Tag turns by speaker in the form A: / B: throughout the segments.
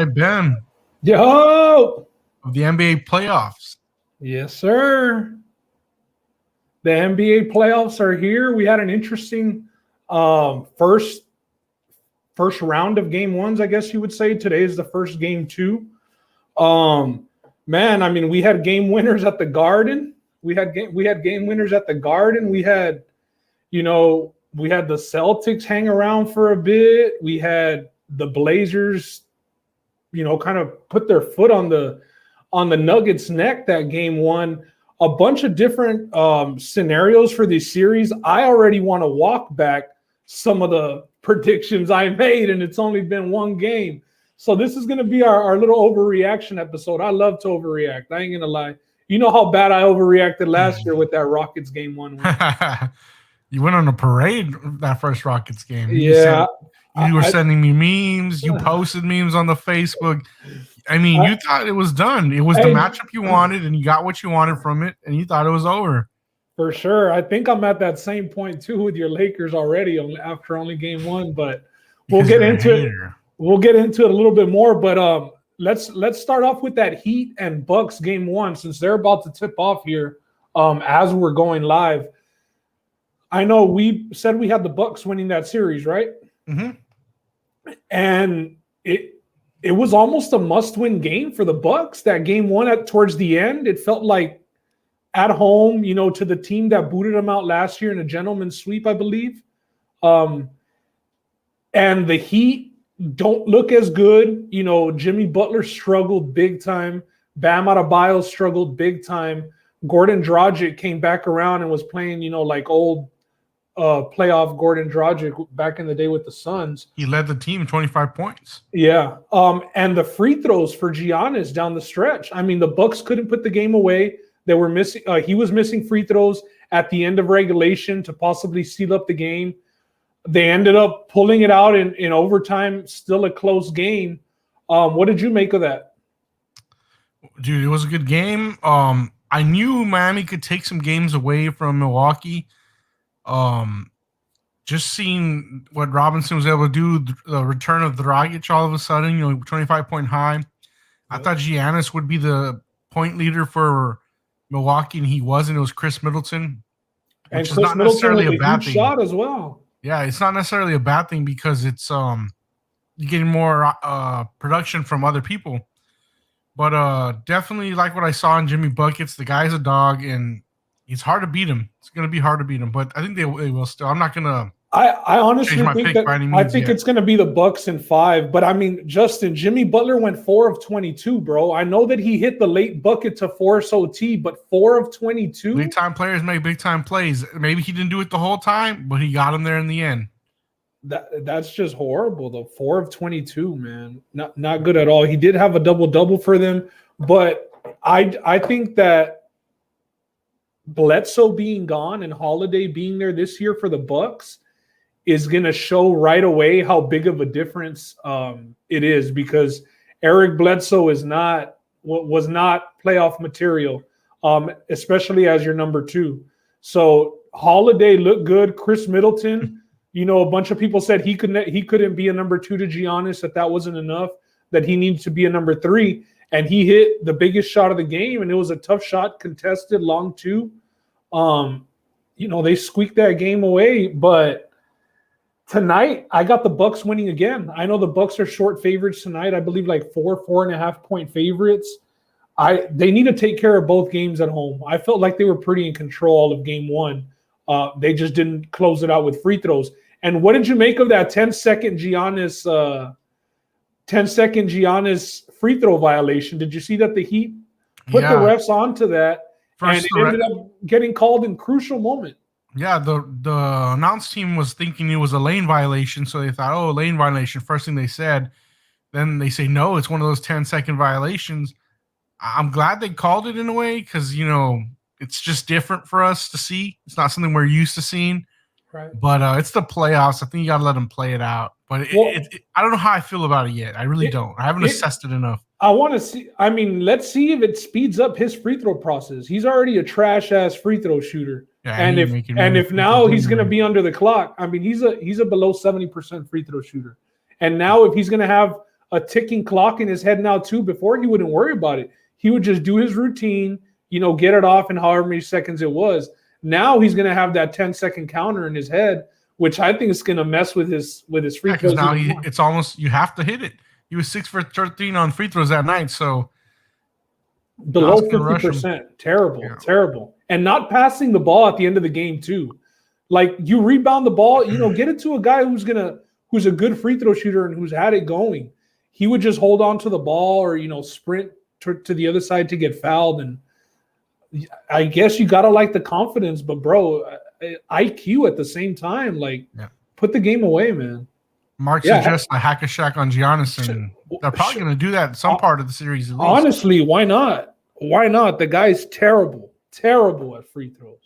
A: right, Ben,
B: Yo!
A: of the NBA playoffs.
B: Yes, sir. The NBA playoffs are here. We had an interesting first round of game ones, I guess you would say. Today is the first game two. Man, I mean, we had game winners at the Garden. We had game winners at the Garden. We had the Celtics hang around for a bit. We had the Blazers, kind of put their foot on the Nuggets' neck that game one. A bunch of different scenarios for this series. I already want to walk back some of the predictions I made, and it's only been one game. So this is going to be our little overreaction episode. I love to overreact. I ain't going to lie. You know how bad I overreacted last year with that Rockets game one.
A: You went on a parade that first Rockets game.
B: Yeah.
A: You were sending me memes. You posted memes on the Facebook. I mean, you thought it was done. It was the matchup you wanted, and you got what you wanted from it, and you thought it was over.
B: For sure. I think I'm at that same point, too, with your Lakers already after only game one, but we'll get into it. We'll get into it a little bit more, but let's start off with that Heat and Bucks game one, since they're about to tip off here as we're going live. I know we said we had the Bucks winning that series, right?
A: Mm-hmm.
B: And it was almost a must-win game for the Bucks. That game one towards the end, it felt like at home, to the team that booted them out last year in a gentleman's sweep, I believe. And the Heat don't look as good. Jimmy Butler struggled big time. Bam Adebayo struggled big time. Goran Dragic came back around and was playing, like old playoff Goran Dragic back in the day with the Suns.
A: He led the team 25 points.
B: Yeah. And the free throws for Giannis down the stretch. I mean, the Bucks couldn't put the game away. They were missing. He was missing free throws at the end of regulation to possibly seal up the game. They ended up pulling it out in overtime. Still a close game. What did you make of that?
A: Dude, it was a good game. I knew Miami could take some games away from Milwaukee. Just seeing what Robinson was able to do, the return of Dragic all of a sudden, 25-point high. I thought Giannis would be the point leader for Milwaukee, and he wasn't. It was Chris Middleton, which is not necessarily a bad thing.
B: Shot as well.
A: Yeah, it's not necessarily a bad thing because it's you're getting more production from other people. But definitely like what I saw in Jimmy Buckets. The guy's a dog, and it's hard to beat him. It's going to be hard to beat him, but I think they will still. I'm not going to.
B: I honestly think it's going to be the Bucks in 5. But I mean, Justin, Jimmy Butler went 4 of 22, bro. I know that he hit the late bucket to force OT, but 4 of 22.
A: Big time players make big time plays. Maybe he didn't do it the whole time, but he got him there in the end.
B: That's just horrible. The 4 of 22, man, not good at all. He did have a double for them, but I think that Bledsoe being gone and Holiday being there this year for the Bucks is going to show right away how big of a difference it is, because Eric Bledsoe was not playoff material, especially as your number 2. So Holiday looked good. Chris Middleton, a bunch of people said he couldn't be a number 2 to Giannis, that wasn't enough, that he needed to be a number 3, and he hit the biggest shot of the game, and it was a tough shot, contested, long 2. They squeaked that game away, but tonight, I got the Bucks winning again. I know the Bucks are short favorites tonight. I believe like 4.5 point favorites. They need to take care of both games at home. I felt like they were pretty in control of game one. They just didn't close it out with free throws. And what did you make of that 10-second Giannis free throw violation? Did you see that the Heat put the refs onto that, and it ended up getting called in crucial moment?
A: Yeah, the announce team was thinking it was a lane violation, so they thought, oh, lane violation. First thing they said. Then they say, no, it's one of those 10-second violations. I'm glad they called it in a way because, it's just different for us to see. It's not something we're used to seeing.
B: Right.
A: But it's the playoffs. I think you got to let them play it out. But I don't know how I feel about it yet. I really don't. I haven't assessed it enough.
B: I want to see. I mean, let's see if it speeds up his free throw process. He's already a trash-ass free throw shooter. Yeah, and if now he's going to be under the clock, I mean, he's a below 70% free throw shooter. And now if he's going to have a ticking clock in his head now too. Before he wouldn't worry about it. He would just do his routine, get it off in however many seconds it was. Now he's going to have that 10-second counter in his head, which I think is going to mess with his free throws.
A: Because now it's almost you have to hit it. He was 6 for 13 on free throws that night, so
B: below 50%. Terrible. And not passing the ball at the end of the game too. Like you rebound the ball, get it to a guy who's a good free throw shooter and who's had it going. He would just hold on to the ball or sprint to the other side to get fouled. And I guess you gotta like the confidence, but bro, IQ at the same time. Put the game away, man.
A: Mark suggests a hack a Shaq on Giannis, and they're probably going to do that in some part of the series. At least.
B: Honestly, why not? Why not? The guy's terrible at free throws.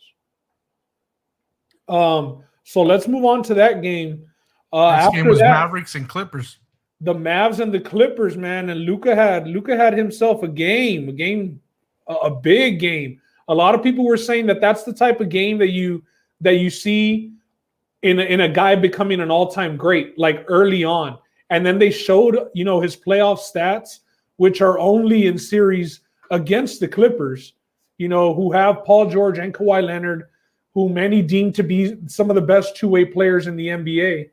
B: So let's move on to that game.
A: This game was Mavericks and Clippers.
B: The Mavs and the Clippers, man, and Luka had himself a big game. A lot of people were saying that that's the type of game that you see in a guy becoming an all-time great, like early on. And then they showed, his playoff stats, which are only in series against the Clippers, who have Paul George and Kawhi Leonard, who many deem to be some of the best two-way players in the NBA.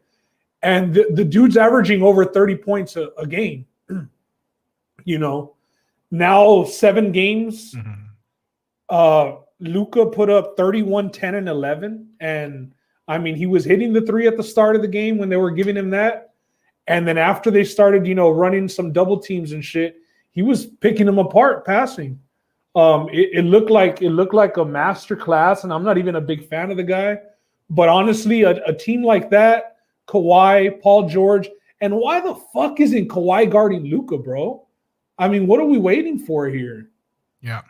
B: And the dude's averaging over 30 points a game. Now 7 games, Luka put up 31, 10, and 11. And I mean, he was hitting the 3 at the start of the game when they were giving him that. And then after they started, running some double teams and shit, he was picking them apart passing. It looked like a master class, and I'm not even a big fan of the guy. But honestly, a team like that, Kawhi, Paul George, and why the fuck isn't Kawhi guarding Luka, bro? I mean, what are we waiting for here?
A: Yeah.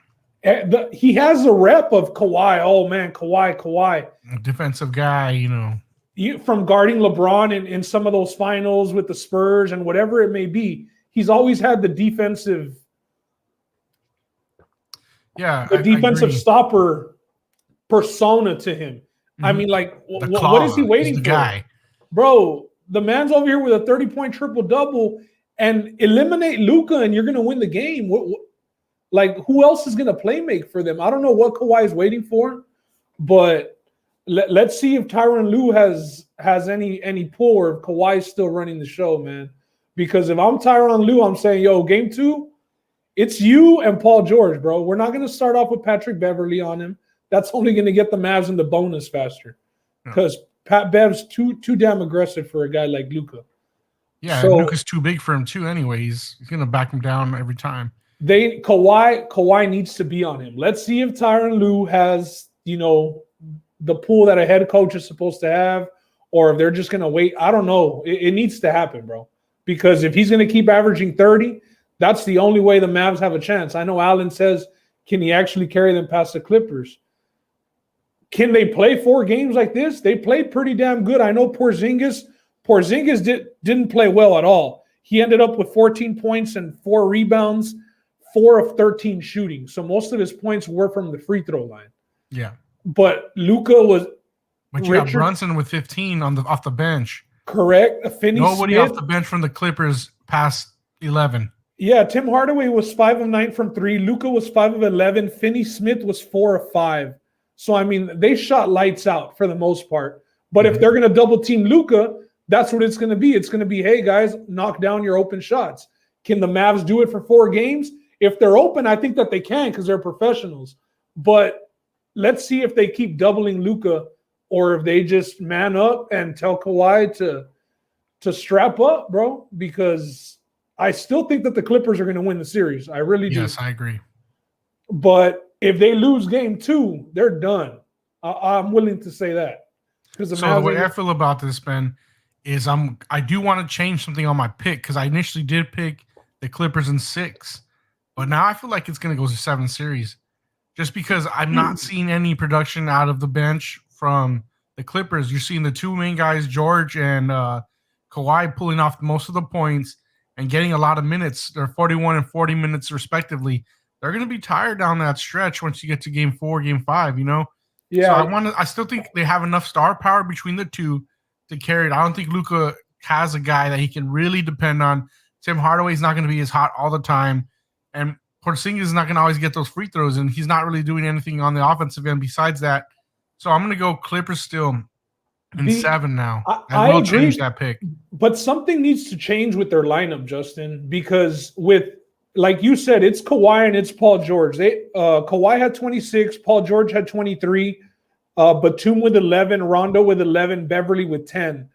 B: He has a rep of Kawhi. Oh, man, Kawhi.
A: A defensive guy,
B: From guarding LeBron in some of those finals with the Spurs and whatever it may be. He's always had the defensive stopper persona to him. Mm-hmm. I mean, what is he waiting for?
A: Guy.
B: Bro, the man's over here with a 30-point triple-double and eliminate Luka and you're going to win the game. Who else is going to play make for them? I don't know what Kawhi is waiting for, but let's see if Tyronn Lue has any pull or if Kawhi's still running the show, man. Because if I'm Tyronn Lue, I'm saying, game 2, it's you and Paul George, bro. We're not going to start off with Patrick Beverly on him. That's only going to get the Mavs in the bonus faster because Pat Bev's too damn aggressive for a guy like Luka.
A: Yeah, so, Luka's too big for him too. Anyway, he's going to back him down every time.
B: Kawhi needs to be on him. Let's see if Tyronn Lue has the pool that a head coach is supposed to have, or if they're just going to wait. I don't know. It needs to happen, bro. Because if he's going to keep averaging 30, that's the only way the Mavs have a chance. I know Allen says, can he actually carry them past the Clippers? Can they play 4 games like this? They played pretty damn good. I know Porzingis didn't play well at all. He ended up with 14 points and 4 rebounds, 4 of 13 shooting. So most of his points were from the free throw line.
A: Yeah.
B: But Luka was.
A: But you got Brunson with 15 off the bench.
B: Correct.
A: Nobody off the bench from the Clippers past 11.
B: Yeah, Tim Hardaway was 5 of 9 from 3. Luka was 5 of 11. Finney Smith was 4 of 5. So, I mean, they shot lights out for the most part. But if they're going to double team Luka, that's what it's going to be. It's going to be, hey, guys, knock down your open shots. Can the Mavs do it for 4 games? If they're open, I think that they can because they're professionals. But let's see if they keep doubling Luka or if they just man up and tell Kawhi to strap up, bro, because I still think that the Clippers are going to win the series. I really do.
A: Yes, I agree.
B: But if they lose game 2, they're done. I'm willing to say that.
A: So the way I feel about this, Ben, is I do want to change something on my pick because I initially did pick the Clippers in 6, but now I feel like it's going to go to 7 series just because I'm not seeing any production out of the bench from the Clippers. You're seeing the 2 main guys, George and Kawhi, pulling off most of the points and getting a lot of minutes. They're 41 and 40 minutes respectively. They're going to be tired down that stretch once you get to game 4, game 5, Yeah. So I still think they have enough star power between the 2 to carry it. I don't think Luka has a guy that he can really depend on Tim Hardaway's not going to be as hot all the time, and Porzingis is not going to always get those free throws, and he's not really doing anything on the offensive end besides that. So I'm going to go Clippers still in 7 now. I will change that pick.
B: But something needs to change with their lineup, Justin, because with, like you said, it's Kawhi and it's Paul George. Kawhi had 26, Paul George had 23, Batum with 11, Rondo with 11, Beverly with 10.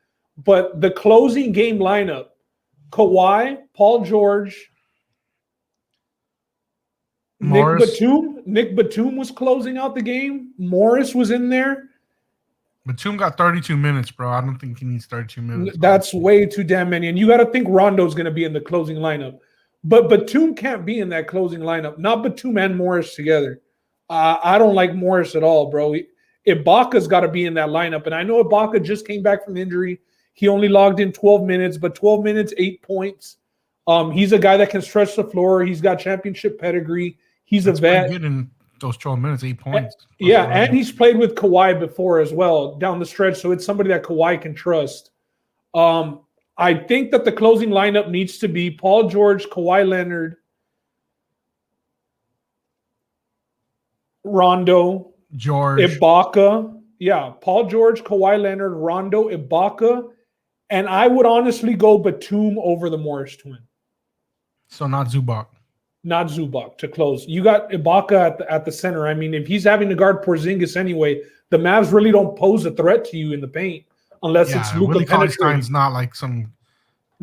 B: But the closing game lineup, Kawhi, Paul George,
A: Morris.
B: Nick Batum was closing out the game. Morris was in there.
A: Batum got 32 minutes, bro. I don't think he needs 32 minutes.
B: That's way too damn many. And you got to think Rondo's going to be in the closing lineup. But Batum can't be in that closing lineup. Not Batum and Morris together. I don't like Morris at all, bro. Ibaka's got to be in that lineup. And I know Ibaka just came back from injury. He only logged in 12 minutes, but 12 minutes, 8 points. He's a guy that can stretch the floor. He's got championship pedigree. He's a vet.
A: Good in those 12 minutes, 8 points.
B: And he's played with Kawhi before as well down the stretch, so it's somebody that Kawhi can trust. I think that the closing lineup needs to be Paul George, Kawhi Leonard, Rondo,
A: George,
B: Ibaka. Yeah, Paul George, Kawhi Leonard, Rondo, Ibaka, and I would honestly go Batum over the Morris twin.
A: So not Zubac.
B: Not Zubac to close. You got Ibaka at the center. I mean, if he's having to guard Porzingis anyway, the Mavs really don't pose a threat to you in the paint unless it's Luka penetrating.
A: Not like some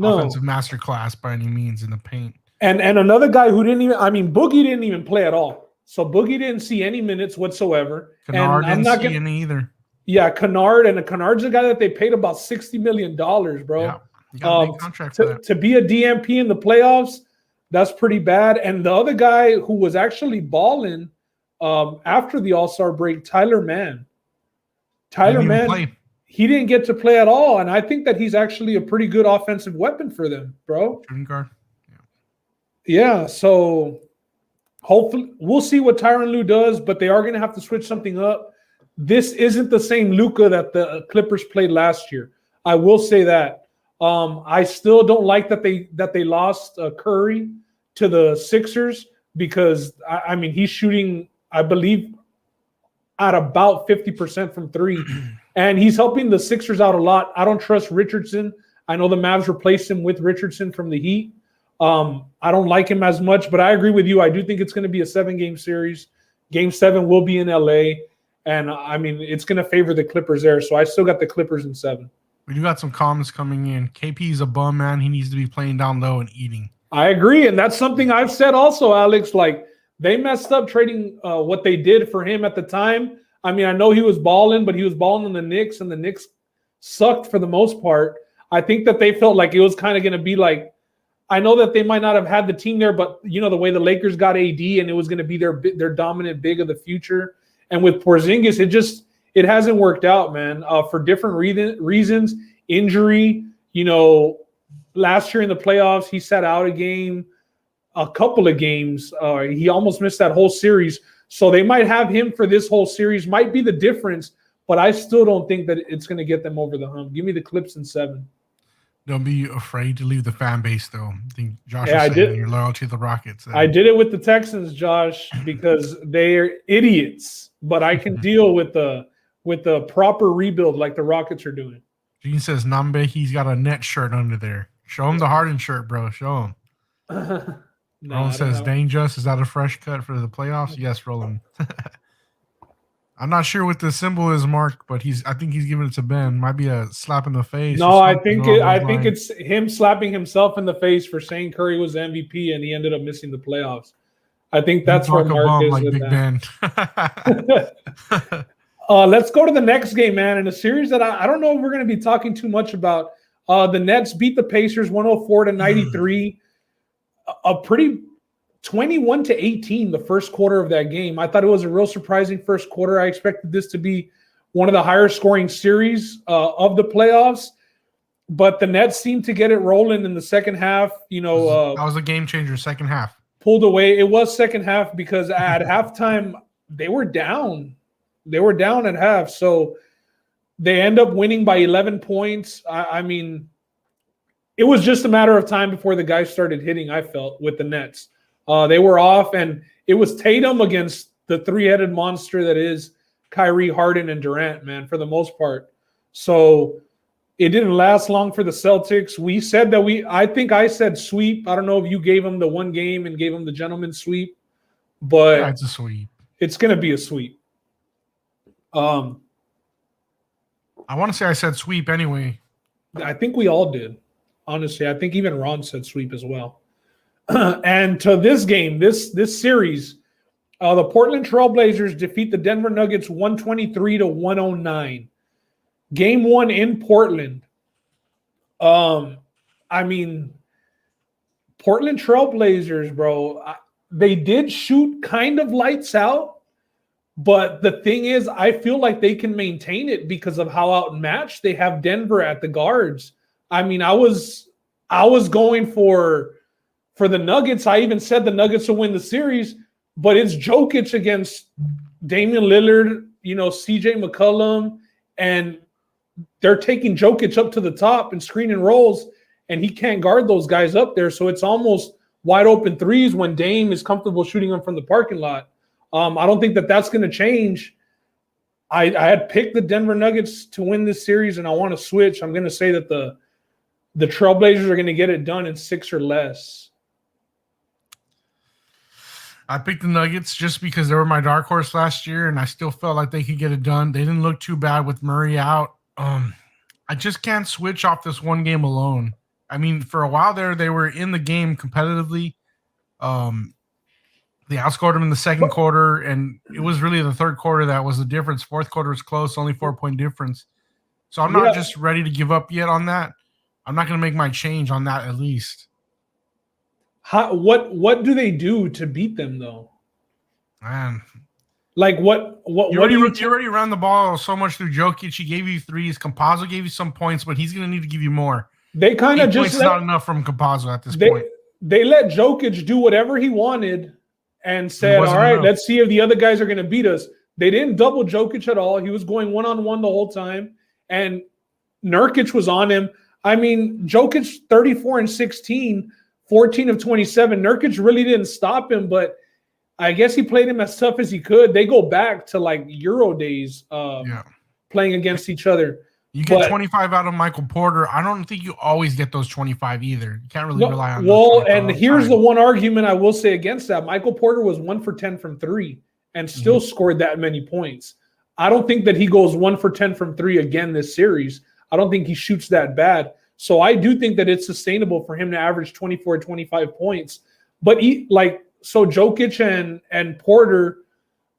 A: offensive masterclass by any means in the paint.
B: And another guy who didn't even, I mean, Boogie didn't even play at all. So Boogie didn't see any minutes whatsoever.
A: Kennard didn't see any either.
B: Yeah, Kennard's a guy that they paid about $60 million, bro.
A: Yeah, you got a big contract for that.
B: To be a DMP in the playoffs, that's pretty bad. And the other guy who was actually balling after the All-Star break, Tyler Mann. He didn't get to play at all. And I think that he's actually a pretty good offensive weapon for them, bro.
A: Shooting guard.
B: Yeah, so hopefully we'll see what Tyronn Lue does, but they are going to have to switch something up. This isn't the same Luka that the Clippers played last year. I will say that. I still don't like that they lost Curry to the Sixers because I mean he's shooting, I believe, at about 50% from three, and he's helping the Sixers out a lot. I don't trust Richardson. I know the Mavs replaced him with Richardson from the Heat. I don't like him as much, but I agree with you. I do think it's going to be a 7-game series. Game 7 will be in LA, and I mean it's going to favor the Clippers there. So I still got the Clippers in 7.
A: We do got some comments coming in. KP's a bum, man. He needs to be playing down low and eating.
B: I agree, and that's something I've said also, Alex. Like, they messed up trading what they did for him at the time. I mean, I know he was balling, but he was balling in the Knicks, and the Knicks sucked for the most part. I think that they felt like it was kind of going to be like, I know that they might not have had the team there, but, you know, the way the Lakers got AD, and it was going to be their dominant big of the future. And with Porzingis, it hasn't worked out, man, for different reasons. Injury, you know, last year in the playoffs, he sat out a couple of games. He almost missed that whole series. So they might have him for this whole series, might be the difference, but I still don't think that it's going to get them over the hump. Give me the Clips in 7.
A: Don't be afraid to leave the fan base, though. I think Josh is saying your loyalty to the Rockets.
B: I did it with the Texans, Josh, because they're idiots, but I can deal with the proper rebuild like the Rockets are doing.
A: Gene says, Nambe, he's got a net shirt under there. Show him the Harden shirt, bro. Show him. Roland says, Dangerous, is that a fresh cut for the playoffs? Yes, Roland. I'm not sure what the symbol is, Mark, but I think he's giving it to Ben. Might be a slap in the face.
B: No, I think it's him slapping himself in the face for saying Curry was the MVP and he ended up missing the playoffs. I think that's where Mark is with
A: Big Ben.
B: Let's go to the next game, man. In a series that I don't know if we're going to be talking too much about. The Nets beat the Pacers 104-93. A pretty 21-18 the first quarter of that game. I thought it was a real surprising first quarter. I expected this to be one of the higher scoring series of the playoffs, but the Nets seemed to get it rolling in the second half. You know,
A: that was a game changer. Second half
B: pulled away. It was second half because at halftime they were down. They were down at half, so they end up winning by 11 points. I mean, it was just a matter of time before the guys started hitting, I felt, with the Nets. They were off, and it was Tatum against the three-headed monster that is Kyrie, Harden, and Durant, man, for the most part. So it didn't last long for the Celtics. We said that I think I said sweep. I don't know if you gave them the one game and gave them the gentleman's sweep, but
A: Yeah, it's a sweep.
B: It's going to be a sweep.
A: I want to say I said sweep anyway.
B: I think we all did. Honestly, I think even Ron said sweep as well. And to this game, this series, the Portland Trailblazers defeat the Denver Nuggets 123-109. Game 1 in Portland. I mean, Portland Trailblazers, bro, they did shoot kind of lights out, but the thing is, I feel like they can maintain it because of how outmatched they have Denver at the guards. I mean, I was going for the Nuggets. I even said the Nuggets will win the series, but it's Jokic against Damian Lillard, CJ McCollum, and they're taking Jokic up to the top and screen and rolls, and he can't guard those guys up there. So it's almost wide open threes when Dame is comfortable shooting them from the parking lot. I don't think that that's going to change. I had picked the Denver Nuggets to win this series, and I want to switch. I'm going to say that the Trailblazers are going to get it done in 6 or less.
A: I picked the Nuggets just because they were my dark horse last year, and I still felt like they could get it done. They didn't look too bad with Murray out. I just can't switch off this one game alone. I mean, for a while there, they were in the game competitively. They outscored them in the second quarter, and it was really the third quarter that was the difference. Fourth quarter was close, only 4-point difference. So I'm not just ready to give up yet on that. I'm not going to make my change on that at least.
B: What do they do to beat them though?
A: Man,
B: like what
A: you already ran the ball so much through Jokic. He gave you threes. Campazzo gave you some points, but he's going to need to give you more.
B: They kind of just
A: not enough from Campazzo at this point.
B: They let Jokic do whatever he wanted and said, "All right, let's see if the other guys are going to beat us." They didn't double Jokic at all. He was going one-on-one the whole time, and Nurkic was on him. I mean, Jokic 34 and 16. 14 of 27. Nurkic really didn't stop him, but I guess he played him as tough as he could. They go back to like Euro days playing against each other.
A: You get 25 out of Michael Porter. I don't think you always get those 25 either. You can't really rely on those.
B: And here's the one argument I will say against that. Michael Porter was 1 for 10 from 3 and still scored that many points. I don't think that he goes 1 for 10 from 3 again this series. I don't think he shoots that bad. So I do think that it's sustainable for him to average 24, 25 points. But so Jokic and Porter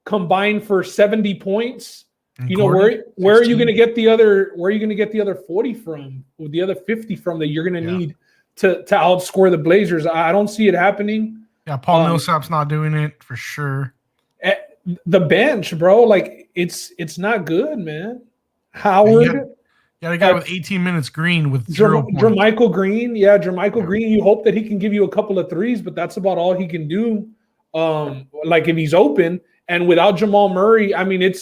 B: combined for 70 points. And Gordon, where are you going to get the other 40 from, or the other 50 from that you're going to need to outscore the Blazers? I don't see it happening.
A: Yeah, Paul Millsap's not doing it for sure.
B: The bench, bro, it's not good, man. Howard.
A: Yeah, the guy with 18 minutes, Green with 0 points.
B: Jermichael Green. Yeah, Jermichael Green. You hope that he can give you a couple of threes, but that's about all he can do. If he's open. And without Jamal Murray, I mean,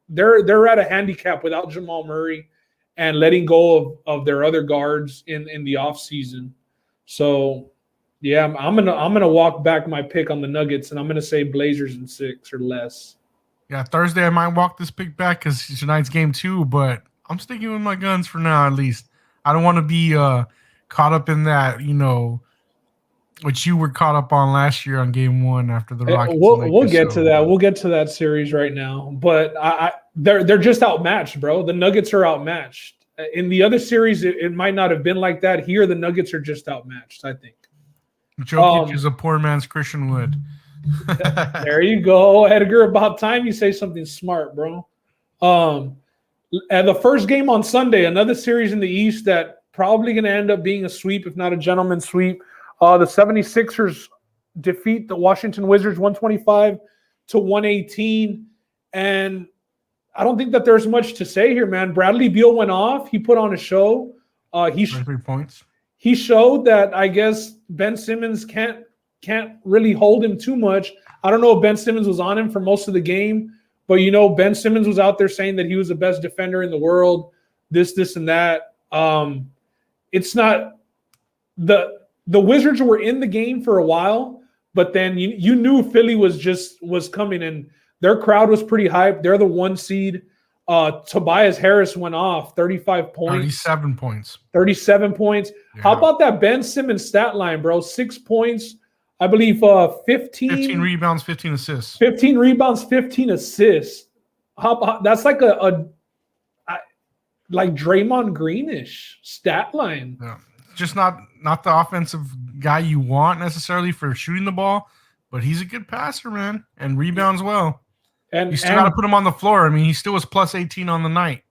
B: they're at a handicap without Jamal Murray and letting go of their other guards in the offseason. So yeah, I'm gonna walk back my pick on the Nuggets, and I'm gonna say Blazers in 6 or less.
A: Yeah, Thursday I might walk this pick back because tonight's game 2, but I'm sticking with my guns for now, at least. I don't want to be caught up in that, which you were caught up on last year on game 1 after the Rockets.
B: We'll get to that. We'll get to that series right now. But they're just outmatched, bro. The Nuggets are outmatched. In the other series, it might not have been like that. Here, the Nuggets are just outmatched, I think.
A: Jokic is a poor man's Christian Wood.
B: There you go, Edgar. About time you say something smart, bro. And the first game on Sunday, another series in the East that probably going to end up being a sweep, if not a gentleman's sweep. The 76ers defeat the Washington Wizards 125-118. And I don't think that there's much to say here, man. Bradley Beal went off. He put on a show.
A: 3 points.
B: He showed that, I guess, Ben Simmons can't really hold him too much. I don't know if Ben Simmons was on him for most of the game. But, Ben Simmons was out there saying that he was the best defender in the world, this, and that. It's not the Wizards were in the game for a while, but then you knew Philly was coming, and their crowd was pretty hyped. They're the 1 seed. Tobias Harris went off 35 points.
A: 37 points.
B: 37 points. Yeah. How about that Ben Simmons stat line, bro? 6 points. I believe 15
A: rebounds, 15 assists.
B: 15 rebounds, 15 assists. That's like like Draymond Greenish stat line.
A: Yeah. Just not the offensive guy you want necessarily for shooting the ball, but he's a good passer, man, and rebounds well. And you still got to put him on the floor. I mean, he still was plus 18 on the night.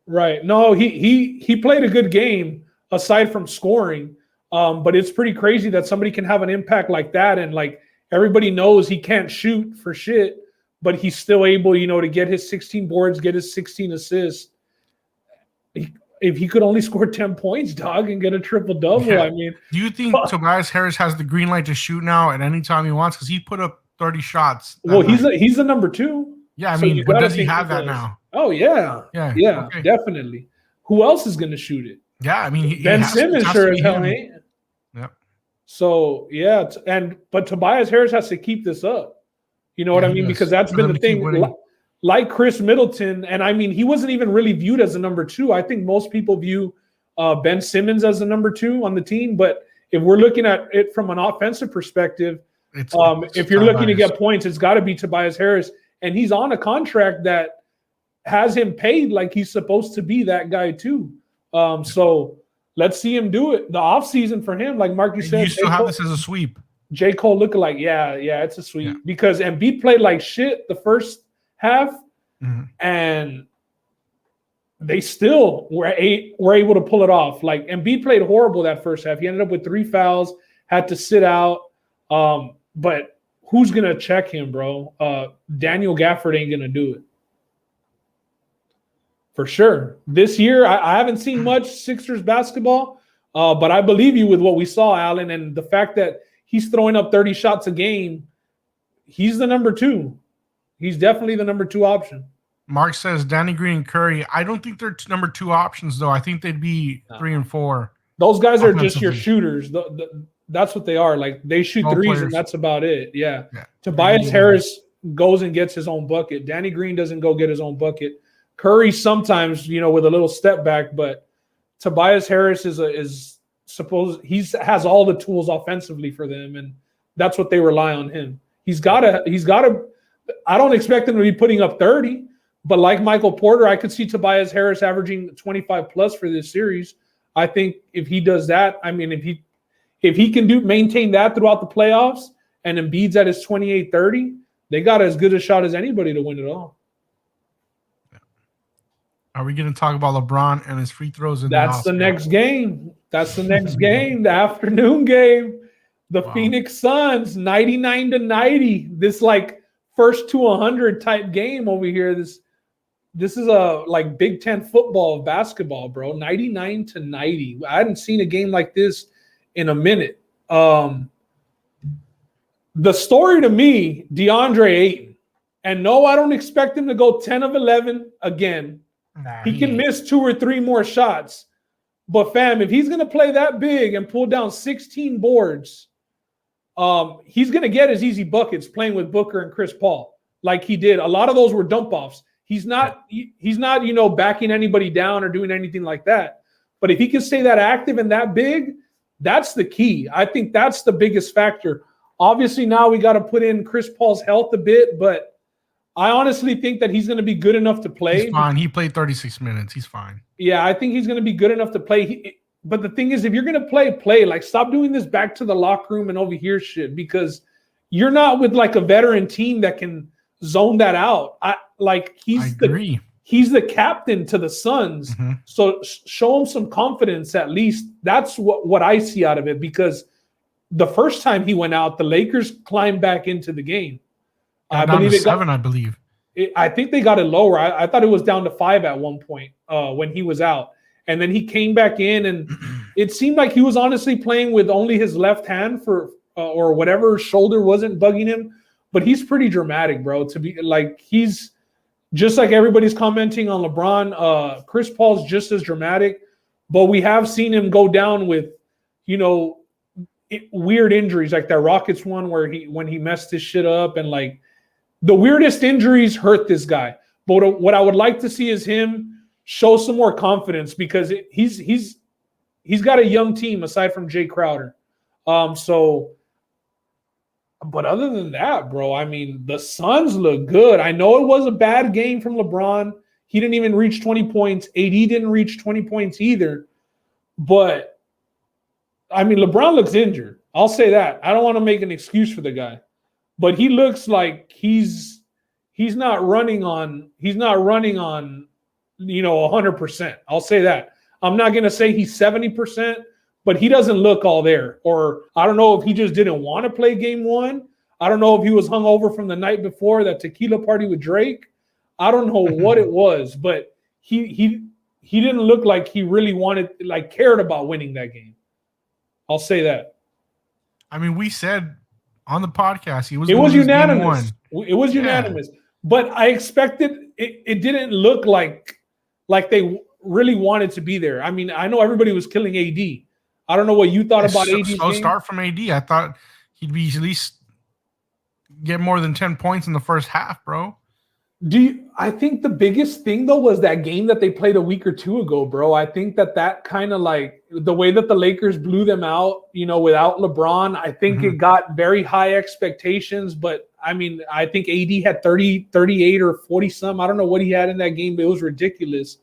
B: Right. No, he played a good game aside from scoring. But it's pretty crazy that somebody can have an impact like that, and like everybody knows he can't shoot for shit, but he's still able, to get his 16 boards, get his 16 assists. If he could only score 10 points, dog, and get a triple-double, yeah. I mean.
A: Do you think Tobias Harris has the green light to shoot now at any time he wants? Because he put up 30 shots.
B: Well, he's the number 2.
A: Yeah, I mean, but does he have that now?
B: Oh, yeah. Yeah, okay. Definitely. Who else is going to shoot it?
A: Yeah, I mean,
B: Ben Simmons sure as hell ain't.
A: Yep.
B: So, yeah, but Tobias Harris has to keep this up. You know what I mean? Because that's been the thing. Like Chris Middleton, and I mean, he wasn't even really viewed as a number 2. I think most people view Ben Simmons as a number 2 on the team. But if we're looking at it from an offensive perspective, if you're looking to get points, it's got to be Tobias Harris. And he's on a contract that has him paid like he's supposed to be that guy too. So let's see him do it. The offseason for him, like Mark, you said.
A: You still have this as a sweep.
B: J. Cole lookalike. Yeah, it's a sweep. Because Embiid played like shit the first half, and they still were able to pull it off. Like Embiid played horrible that first half. He ended up with 3 fouls, had to sit out. But who's going to check him, bro? Daniel Gafford ain't going to do it. For sure. This year, I haven't seen much Sixers basketball, but I believe you with what we saw, Allen, and the fact that he's throwing up 30 shots a game, he's the number 2. He's definitely the number 2 option.
A: Mark says Danny Green and Curry. I don't think they're number 2 options, though. I think they'd be 3 and 4.
B: Those guys are just your shooters. That's what they are. Like, they shoot threes, players. And that's about it. Yeah. Tobias Harris goes and gets his own bucket. Danny Green doesn't go get his own bucket. Curry sometimes, with a little step back, but Tobias Harris has all the tools offensively for them, and that's what they rely on him. He's got to. I don't expect him to be putting up 30, but like Michael Porter, I could see Tobias Harris averaging 25 plus for this series. I think if he does that, I mean, if he can maintain that throughout the playoffs, and Embiid's at his 28-30, they got as good a shot as anybody to win it all.
A: Are we going to talk about LeBron and his free throws?
B: That's the next game. That's the next game, the afternoon game. The Phoenix Suns, 99-90. This like first to 100 type game over here. This is a like Big Ten football of basketball, bro. 99-90. I hadn't seen a game like this in a minute. The story to me, DeAndre Ayton. And no, I don't expect him to go 10 of 11 again. He can miss 2 or 3 more shots. But, fam, if he's going to play that big and pull down 16 boards, he's going to get his easy buckets playing with Booker and Chris Paul like he did. A lot of those were dump-offs. He's not, backing anybody down or doing anything like that. But if he can stay that active and that big, that's the key. I think that's the biggest factor. Obviously, now we got to put in Chris Paul's health a bit, but I honestly think that he's going to be good enough to play.
A: He's fine. He played 36 minutes. He's fine.
B: Yeah, I think he's going to be good enough to play. But the thing is, if you're going to play. Like, stop doing this back to the locker room and over here shit, because you're not with like a veteran team that can zone that out. He's the captain to the Suns. Mm-hmm. So show him some confidence at least. That's what I see out of it, because the first time he went out, the Lakers climbed back into the game.
A: I believe it 7, I believe.
B: I think they got it lower. I thought it was down to 5 at one point when he was out. And then he came back in, and it seemed like he was honestly playing with only his left hand or whatever shoulder wasn't bugging him. But he's pretty dramatic, bro. To be like, he's just like everybody's commenting on LeBron. Chris Paul's just as dramatic, but we have seen him go down with, weird injuries like that Rockets one where when he messed his shit up, and like the weirdest injuries hurt this guy. But what I would like to see is him show some more confidence, because he's got a young team aside from Jay Crowder. But other than that, bro, I mean, the Suns look good. I know it was a bad game from LeBron. He didn't even reach 20 points. AD didn't reach 20 points either. But, I mean, LeBron looks injured. I'll say that. I don't want to make an excuse for the guy. But he looks like he's not running on 100%. I'll say that. I'm not going to say he's 70%, but he doesn't look all there. Or I don't know if he just didn't want to play game one. I don't know if he was hungover from the night before that tequila party with Drake. I don't know what it was, but he didn't look like he really cared about winning that game. I'll say that.
C: I mean, we said on the podcast
B: it was unanimous. It was unanimous. But I expected it didn't look like they really wanted to be there. I mean, I know everybody was killing AD. I don't know what you thought about AD.
C: Slow start from AD. I thought he'd be at least get more than 10 points in the first half, bro.
B: I think the biggest thing though was that game that they played a week or two ago, bro. I think that kind of like the way that the Lakers blew them out, without LeBron, I think it got very high expectations. But I mean, I think AD had 30, 38 or 40 some. I don't know what he had in that game, but it was ridiculous.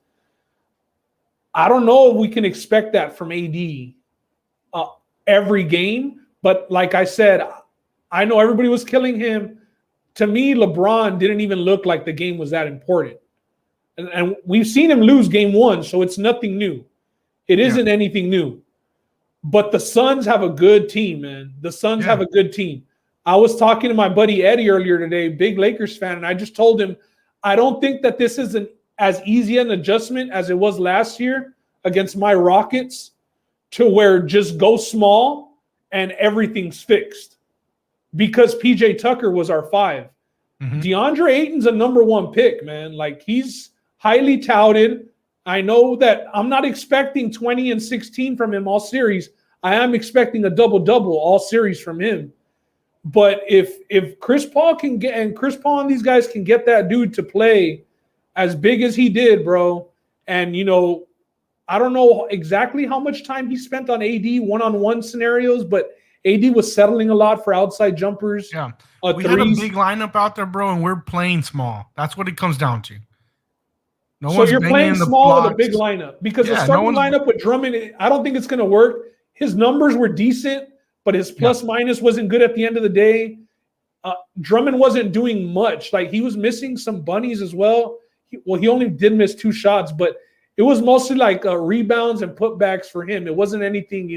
B: I don't know if we can expect that from AD every game. But like I said, I know everybody was killing him. To me, LeBron didn't even look like the game was that important. And we've seen him lose game one, so it's nothing new. It isn't anything new. But the Suns have a good team, man. The Suns have a good team. I was talking to my buddy Eddie earlier today, big Lakers fan, and I just told him, I don't think that this isn't as easy an adjustment as it was last year against my Rockets, to where just go small and everything's fixed. Because PJ Tucker was our 5. DeAndre Ayton's a number 1 pick, man. Like, he's highly touted. I know that I'm not expecting 20 and 16 from him all series. I am expecting a double-double all series from him. But if Chris Paul and these guys can get that dude to play as big as he did, bro, and, I don't know exactly how much time he spent on AD one-on-one scenarios, but AD was settling a lot for outside jumpers.
C: Yeah. We had a big lineup out there, bro, and we're playing small. That's what it comes down to.
B: So you're playing small with a big lineup. Because the starting lineup with Drummond, I don't think it's going to work. His numbers were decent, but his plus-minus wasn't good at the end of the day. Drummond wasn't doing much. Like, he was missing some bunnies as well. He only did miss 2 shots, but it was mostly like rebounds and putbacks for him. It wasn't anything,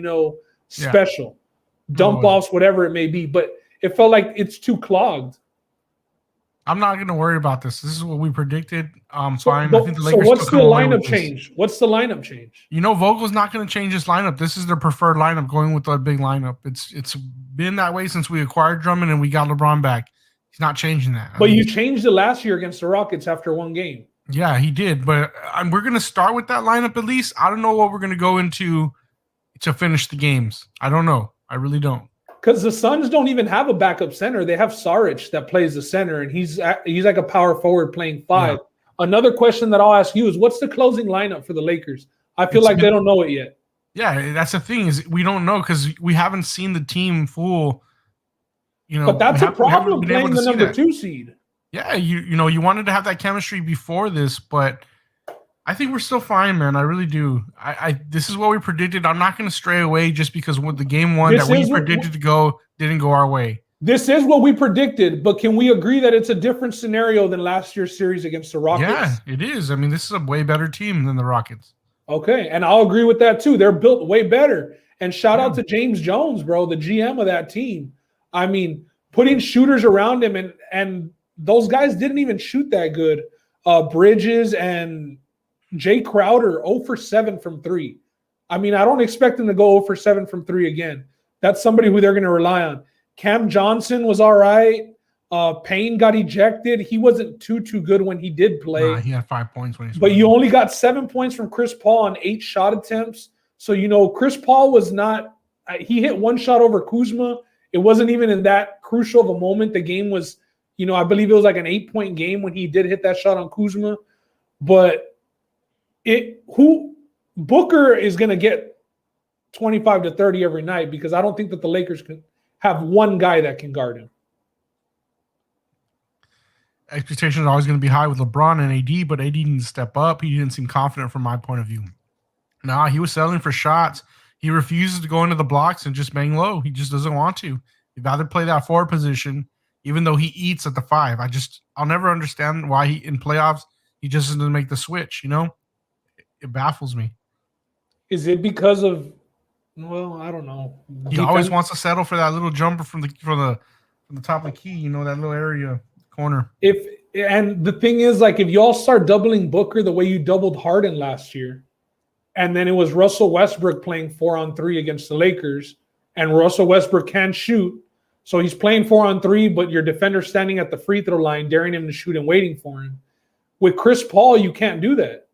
B: special. Yeah. Dump offs, whatever it may be, but it felt like it's too clogged.
C: I'm not going to worry about this. This is what we predicted. Fine.
B: I think the Lakers what's the lineup change? What's the lineup change?
C: Vogel's not going to change his lineup. This is their preferred lineup, going with a big lineup. It's been that way since we acquired Drummond and we got LeBron back. He's not changing that.
B: But you changed it last year against the Rockets after 1 game.
C: Yeah, he did. But we're going to start with that lineup at least. I don't know what we're going to go into to finish the games. I don't know. I really don't.
B: Because the Suns don't even have a backup center. They have Saric that plays the center, and he's like a power forward playing 5. Yeah. Another question that I'll ask you is, what's the closing lineup for the Lakers? I feel like they don't know it yet.
C: Yeah, that's the thing, is we don't know because we haven't seen the team full.
B: But that's a problem playing the number 2 seed.
C: Yeah, you wanted to have that chemistry before this, but I think we're still fine, man. I really do. This is what we predicted. I'm not going to stray away just because with the game one that we predicted to go didn't go our way.
B: This is what we predicted, but can we agree that it's a different scenario than last year's series against the Rockets?
C: Yeah, it is. I mean, this is a way better team than the Rockets.
B: Okay, and I'll agree with that too. They're built way better. And shout out to James Jones, bro, the GM of that team. I mean, putting shooters around him, and those guys didn't even shoot that good. Bridges and Jay Crowder 0 for 7 from 3. I mean, I don't expect him to go 0 for 7 from 3 again. That's somebody who they're going to rely on. Cam Johnson was all right. Payne got ejected. He wasn't too good when he did play.
C: He had 5 points when he
B: But you only got 7 points from Chris Paul on 8 shot attempts. So, Chris Paul was not he hit one shot over Kuzma. It wasn't even in that crucial of a moment. The game was, I believe it was like an 8-point game when he did hit that shot on Kuzma. But Booker is going to get 25 to 30 every night because I don't think that the Lakers can have one guy that can guard him.
C: Expectations are always going to be high with LeBron and AD, but AD didn't step up. He didn't seem confident from my point of view. Nah, he was settling for shots. He refuses to go into the blocks and just bang low. He just doesn't want to. He'd rather play that forward position, even though he eats at the 5. I'll never understand why in playoffs he just doesn't make the switch. It baffles me.
B: Is it because of? Well, I don't know.
C: He always wants to settle for that little jumper from the top of the key. That little area corner.
B: And the thing is, like, if y'all start doubling Booker the way you doubled Harden last year, and then it was Russell Westbrook playing 4-on-3 against the Lakers, and Russell Westbrook can shoot, so he's playing 4-on-3, but your defender's standing at the free throw line, daring him to shoot and waiting for him. With Chris Paul, you can't do that.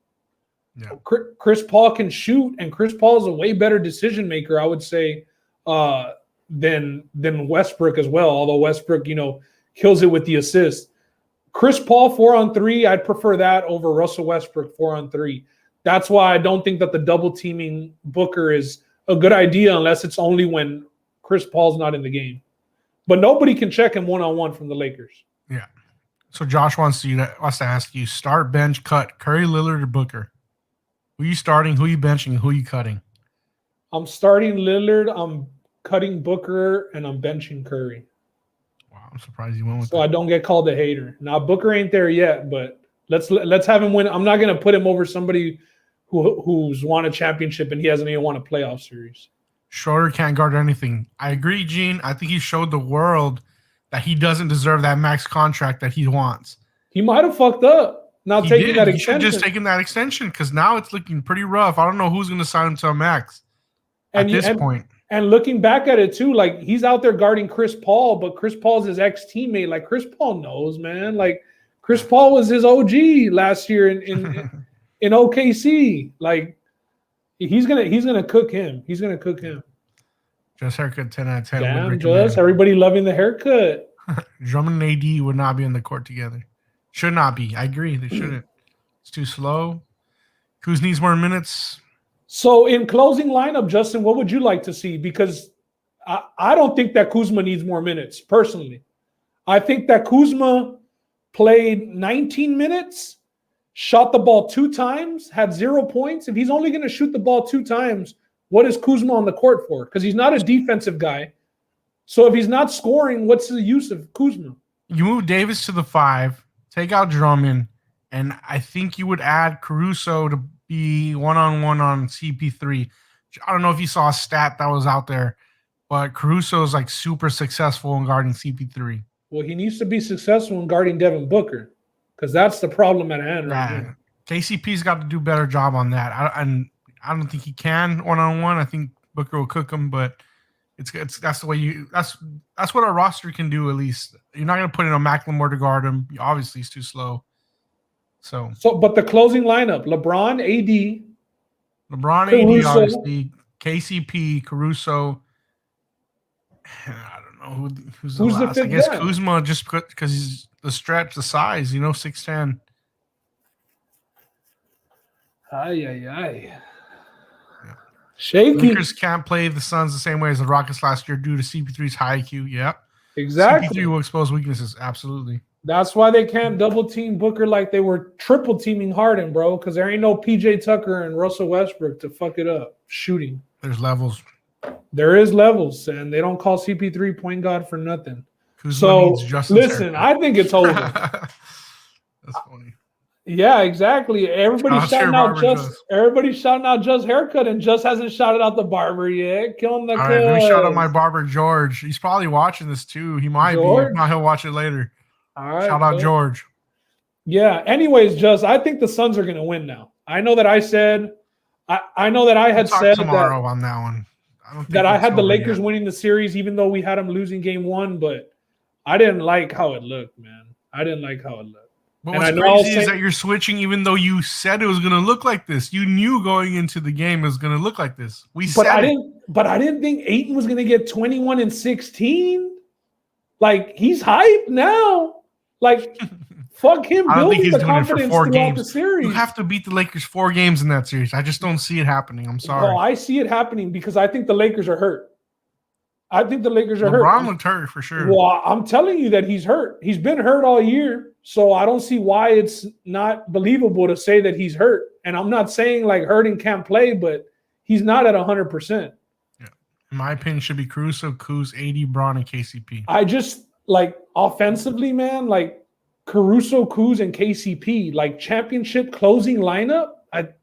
C: Yeah.
B: Chris Paul can shoot, and Chris Paul is a way better decision maker, I would say, than Westbrook as well. Although Westbrook, kills it with the assist. Chris Paul 4-on-3, I'd prefer that over Russell Westbrook 4-on-3. That's why I don't think that the double teaming Booker is a good idea unless it's only when Chris Paul's not in the game. But nobody can check him one-on-one from the Lakers.
C: Yeah. So Josh wants to ask you, start, bench, cut, Curry, Lillard, or Booker? Who are you starting, who are you benching, who are you cutting?
B: I'm starting Lillard, I'm cutting Booker, and I'm benching Curry.
C: Wow, I'm surprised you went with
B: so
C: that.
B: I don't get called a hater. Now, Booker ain't there yet, but let's have him win. I'm not going to put him over somebody who's won a championship and he hasn't even won a playoff series.
C: Schroeder can't guard anything. I agree, Gene. I think he showed the world that he doesn't deserve that max contract that he wants.
B: He might have fucked up not taking that
C: extension. He should have just taken that extension because now it's looking pretty rough. I don't know who's going to sign him to a max at this point.
B: And looking back at it too, like he's out there guarding Chris Paul, but Chris Paul's his ex-teammate. Like Chris Paul knows, man. Like Chris Paul was his OG last year in OKC. Like he's gonna cook him. He's gonna cook him.
C: Just haircut 10 out of 10.
B: Damn, just everybody loving the haircut.
C: Drummond and AD would not be on the court together. Should not be. I agree. They shouldn't. It's too slow. Kuz needs more minutes.
B: So in closing lineup, Justin, what would you like to see? Because I don't think that Kuzma needs more minutes, personally. I think that Kuzma played 19 minutes, shot the ball 2 times, had 0 points. If he's only going to shoot the ball 2 times, what is Kuzma on the court for? Because he's not a defensive guy. So if he's not scoring, what's the use of Kuzma?
C: You move Davis to the 5, take out Drummond, and I think you would add Caruso to be one-on-one on CP3. I don't know if you saw a stat that was out there, but Caruso is like super successful in guarding CP3.
B: Well, he needs to be successful in guarding Devin Booker because that's the problem at hand right now.
C: KCP's got to do a better job on that. I don't think he can one-on-one. I think Booker will cook him, but that's the way that's what our roster can do. At least you're not going to put in a McLemore to guard him. Obviously, he's too slow. So,
B: but the closing lineup: LeBron,
C: AD, obviously, KCP, Caruso. I don't know who's the last. I guess guy? Kuzma, just because he's the stretch, the size, 6'10".
B: Ay. Shaky.
C: Lakers can't play the Suns the same way as the Rockets last year due to CP3's high IQ. Yeah,
B: exactly.
C: CP3 will expose weaknesses. Absolutely.
B: That's why they can't double team Booker like they were triple teaming Harden, bro. Because there ain't no PJ Tucker and Russell Westbrook to fuck it up shooting.
C: There's levels.
B: There is levels, and they don't call CP3 point guard for nothing.
C: So
B: listen, I think it's over.
C: That's funny.
B: Yeah, exactly. Everybody's shouting out Just haircut, and Just hasn't shouted out the barber yet. Killing the. All right,
C: let me shout out my barber George. He's probably watching this too. He might be. If not, he'll watch it later.
B: All right,
C: shout out George.
B: Yeah. Anyways, Just, I think the Suns are going to win now. I know that I said, I know that I had said
C: tomorrow that, on that one.
B: I don't think that I had the Lakers winning the series, even though we had them losing game 1. But I didn't like how it looked, man. I didn't like how it looked.
A: But
B: And
A: what's
B: I know I was
A: crazy is
B: saying-
A: that you're switching even though you said it was going to look like this. You knew going into the game it was going to look like this. We
B: But
A: said
B: I
A: it.
B: didn't. But I didn't think Ayton was going to get 21 and 16. Like he's hyped now. Like fuck him
A: I don't think
B: building
A: he's
B: the
A: doing it for
B: confidence
A: 4
B: throughout
A: games.
B: the series.
A: You have to beat the Lakers 4 games in that series. I just don't see it happening. I'm sorry.
B: Oh, I see it happening because I think the Lakers are hurt. I think the Lakers are
A: LeBron
B: hurt.
A: looked hurt for sure.
B: Well, I'm telling you that he's hurt. He's been hurt all year. So I don't see why it's not believable to say that he's hurt. And I'm not saying like hurting can't play, but he's not at 100%.
A: In my opinion, should be Caruso, Kuz, AD, Braun, and KCP.
B: I just like offensively, man, like Caruso, Kuz, and KCP, like championship closing lineup.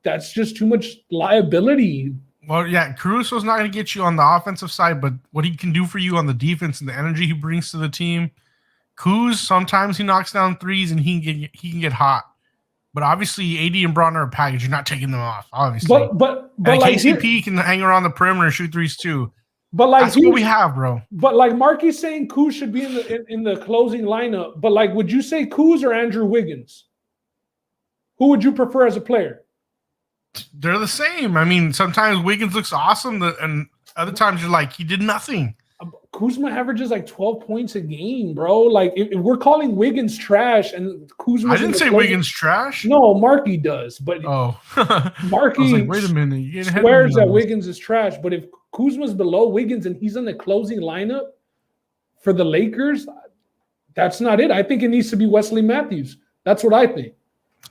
B: That's just too much liability.
A: Well, yeah, Caruso's not going to get you on the offensive side, but what he can do for you on the defense and the energy he brings to the team. Kuz, sometimes he knocks down threes and he can get hot. But obviously, AD and Braun are a package. You're not taking them off, obviously.
B: But
A: and
B: like
A: KCP can hang around the perimeter and shoot threes too.
B: But like
A: that's what we have, bro.
B: But like Marky's saying, Kuz should be in the closing lineup. But like, would you say Kuz or Andrew Wiggins? Who would you prefer as a player?
A: They're the same. I mean, sometimes Wiggins looks awesome, and other times you're like, he did nothing.
B: Kuzma averages like 12 points a game, bro. Like if we're calling Wiggins trash and Kuzma,
A: I didn't say Wiggins trash.
B: No, Marky does, but Marky
A: I was like, wait a minute, you
B: swears that Wiggins is trash. But if Kuzma's below Wiggins and he's in the closing lineup for the Lakers, that's not it. I think it needs to be Wesley Matthews. That's what I think.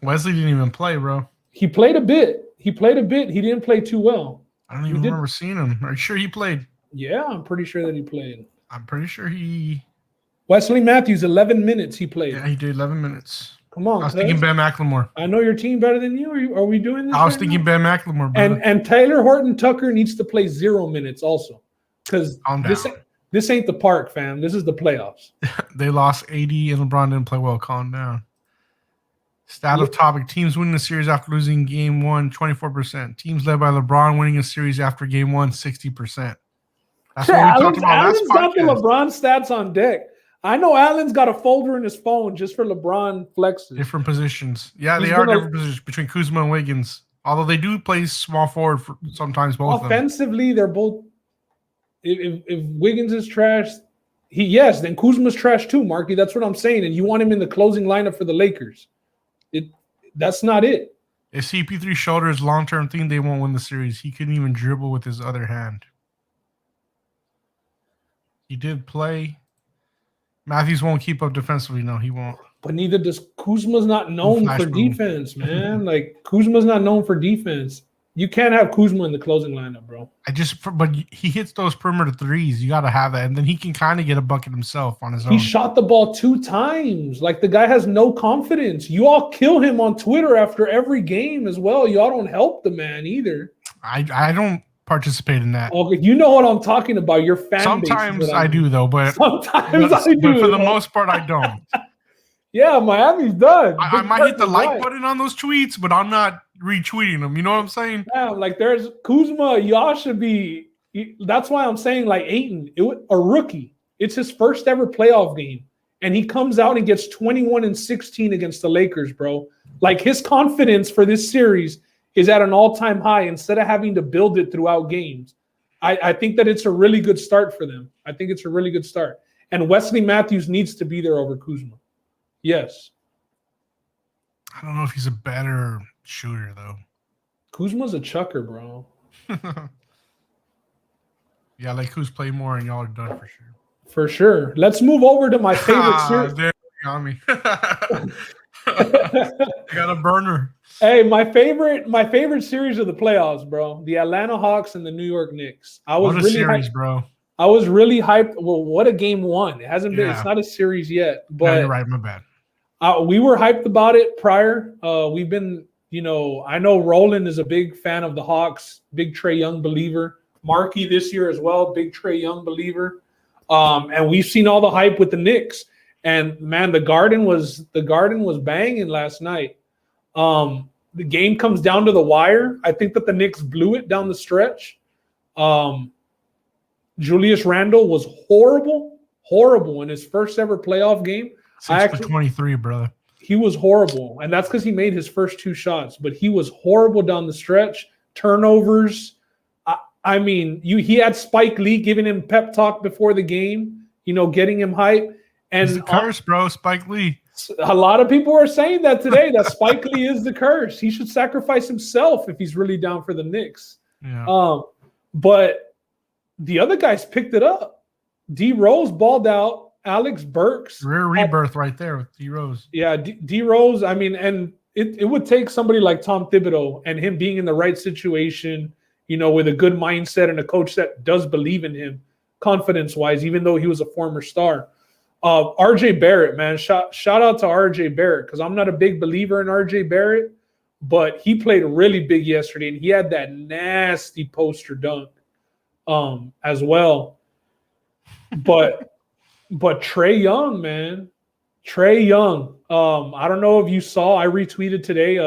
A: Wesley didn't even play, bro.
B: He played a bit. He didn't play too well.
A: I don't even remember seeing him. Are you sure he played?
B: Yeah, I'm pretty sure that he played.
A: I'm pretty sure he.
B: Wesley Matthews, 11 minutes he played.
A: Yeah, he did 11 minutes.
B: Come on,
A: I was thinking Ben McLemore.
B: I know your team better than you. Are we doing this?
A: I was thinking Ben McLemore,
B: brother. And Taylor Horton Tucker needs to play 0 minutes also, because this ain't the park, fam. This is the playoffs.
A: They lost AD and LeBron didn't play well. Calm down. Stat of topic: teams winning the series after losing game 1, 24%. Teams led by LeBron winning a series after game 1, 60%. That's what we talked about last podcast.
B: Got the LeBron stats on deck. I know Allen's got a folder in his phone just for LeBron flexes.
A: Different positions. Yeah, they are different positions between Kuzma and Wiggins. Although they do play small forward for sometimes both.
B: Offensively, they're both. If Wiggins is trash, then Kuzma's trash too, Marky. That's what I'm saying. And you want him in the closing lineup for the Lakers. That's not it.
A: If CP3 shoulder is long-term thing, they won't win the series. He couldn't even dribble with his other hand. He did play. Matthews won't keep up defensively. No, he won't.
B: But neither does Kuzma's not known for defense, man. Like Kuzma's not known for defense. You can't have Kuzma in the closing lineup, bro.
A: But he hits those perimeter threes. You got to have that, and then he can kind of get a bucket himself on his own.
B: He shot the ball 2 times. Like the guy has no confidence. You all kill him on Twitter after every game as well. Y'all don't help the man either.
A: I don't participate in that.
B: Okay, you know what I'm talking about. Your fan
A: sometimes
B: base.
A: I do though, but
B: sometimes I do.
A: But for the most part, I don't.
B: Yeah, Miami's done.
A: I might hit the like button on those tweets, but I'm not retweeting them. You know what I'm saying?
B: Yeah, like there's Kuzma. Y'all should be. That's why I'm saying like Ayton, a rookie. It's his first ever playoff game, and he comes out and gets 21 and 16 against the Lakers, bro. Like his confidence for this series is at an all-time high instead of having to build it throughout games. I think that it's a really good start for them. I think it's a really good start. And Wesley Matthews needs to be there over Kuzma. Yes.
A: I don't know if he's a better shooter, though.
B: Kuzma's a chucker, bro.
A: Yeah, like who's play more and y'all are done for sure.
B: For sure. Let's move over to my favorite series.
A: There you got me. I got a burner.
B: Hey, my favorite series of the playoffs, bro. The Atlanta Hawks and the New York Knicks.
A: What a series, bro.
B: I was really hyped. Well, what a game 1. It hasn't been. It's not a series yet, but
A: no, you're right. My bad.
B: We were hyped about it prior. We've been, I know Roland is a big fan of the Hawks, big Trae Young believer. Marky this year as well, big Trae Young believer. And we've seen all the hype with the Knicks. And man, the Garden was banging last night. The game comes down to the wire. I think that the Knicks blew it down the stretch. Julius Randle was horrible in his first ever playoff game.
A: 6 for 23, brother.
B: he was horrible, and that's because he made his first 2 shots. But he was horrible down the stretch. Turnovers. I mean, he had Spike Lee giving him pep talk before the game, getting him hype. And
C: He's the curse, bro. Spike Lee.
B: A lot of people are saying that today, that Spike Lee is the curse. He should sacrifice himself if he's really down for the Knicks.
C: Yeah.
B: But the other guys picked it up. D Rose balled out. Alex Burks.
C: Rare rebirth right there with D Rose.
B: Yeah, D Rose. I mean, and it would take somebody like Tom Thibodeau and him being in the right situation, with a good mindset and a coach that does believe in him, confidence-wise, even though he was a former star. RJ Barrett, man, shout out to RJ Barrett, because I'm not a big believer in RJ Barrett, but he played really big yesterday, and he had that nasty poster dunk as well. But Trae Young, man, Trae Young. I don't know if you saw, I retweeted today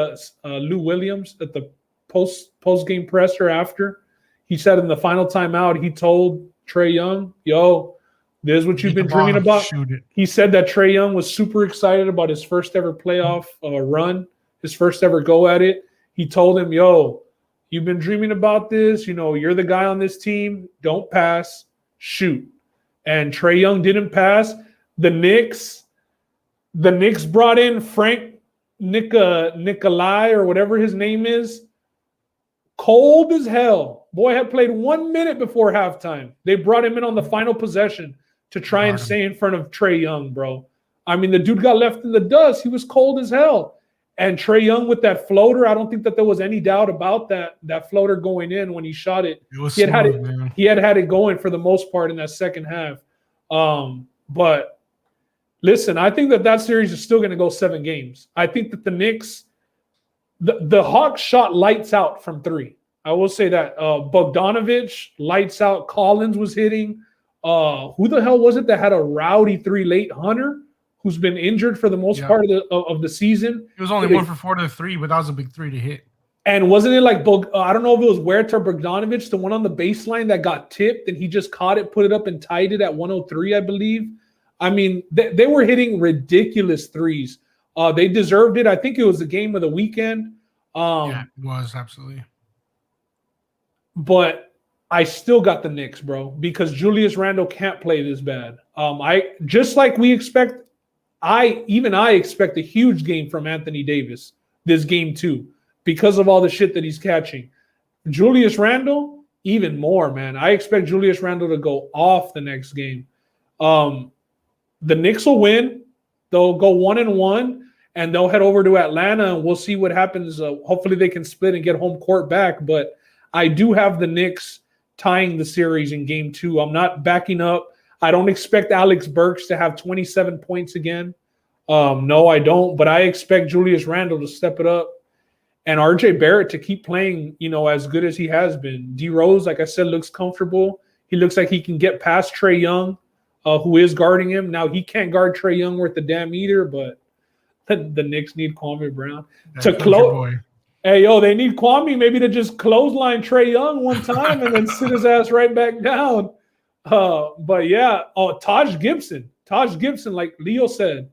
B: Lou Williams at the post-game presser after. He said in the final timeout, he told Trae Young, yo, this is what you've been dreaming about. He said that Trae Young was super excited about his first ever playoff run, his first ever go at it. He told him, yo, you've been dreaming about this. You're the guy on this team. Don't pass, shoot. And Trae Young didn't pass. The Knicks brought in Frank Nikolai or whatever his name is. Cold as hell. Boy had played 1 minute before halftime. They brought him in on the final possession to try and stay in front of Trae Young, bro. I mean, the dude got left in the dust. He was cold as hell. And Trae Young with that floater, I don't think that there was any doubt about that floater going in when he shot it.
C: He had
B: it going for the most part in that second half. But listen, I think that series is still going to go 7 games. I think that the Knicks, the Hawks shot lights out from 3. I will say that. Bogdanovich, lights out. Collins was hitting. Who the hell was it that had a rowdy 3 late? Hunter, who's been injured for the most part of the season.
C: He was only 1 for 4 to the 3, but that was a big 3 to hit.
B: And wasn't it like, I don't know if it was Huerta or Bogdanovich, the one on the baseline that got tipped and he just caught it, put it up and tied it at 103, I believe. I mean, they were hitting ridiculous threes. They deserved it. I think it was the game of the weekend.
C: Yeah, it was, absolutely.
B: But I still got the Knicks, bro, because Julius Randle can't play this bad. I just like we expect. I expect a huge game from Anthony Davis this game too, because of all the shit that he's catching. Julius Randle, even more, man. I expect Julius Randle to go off the next game. The Knicks will win. They'll go 1-1, and they'll head over to Atlanta, and we'll see what happens. Hopefully they can split and get home court back. But I do have the Knicks tying the series in game 2. I'm not backing up. I don't expect Alex Burks to have 27 points again. No, I don't. But I expect Julius Randle to step it up and RJ Barrett to keep playing, as good as he has been. D Rose, like I said, looks comfortable. He looks like he can get past Trae Young, who is guarding him. Now, he can't guard Trae Young worth a damn either, but the Knicks need Kwame Brown to close. Hey, they need Kwame maybe to just clothesline Trae Young one time and then sit his ass right back down. But yeah, Taj Gibson, like Leo said.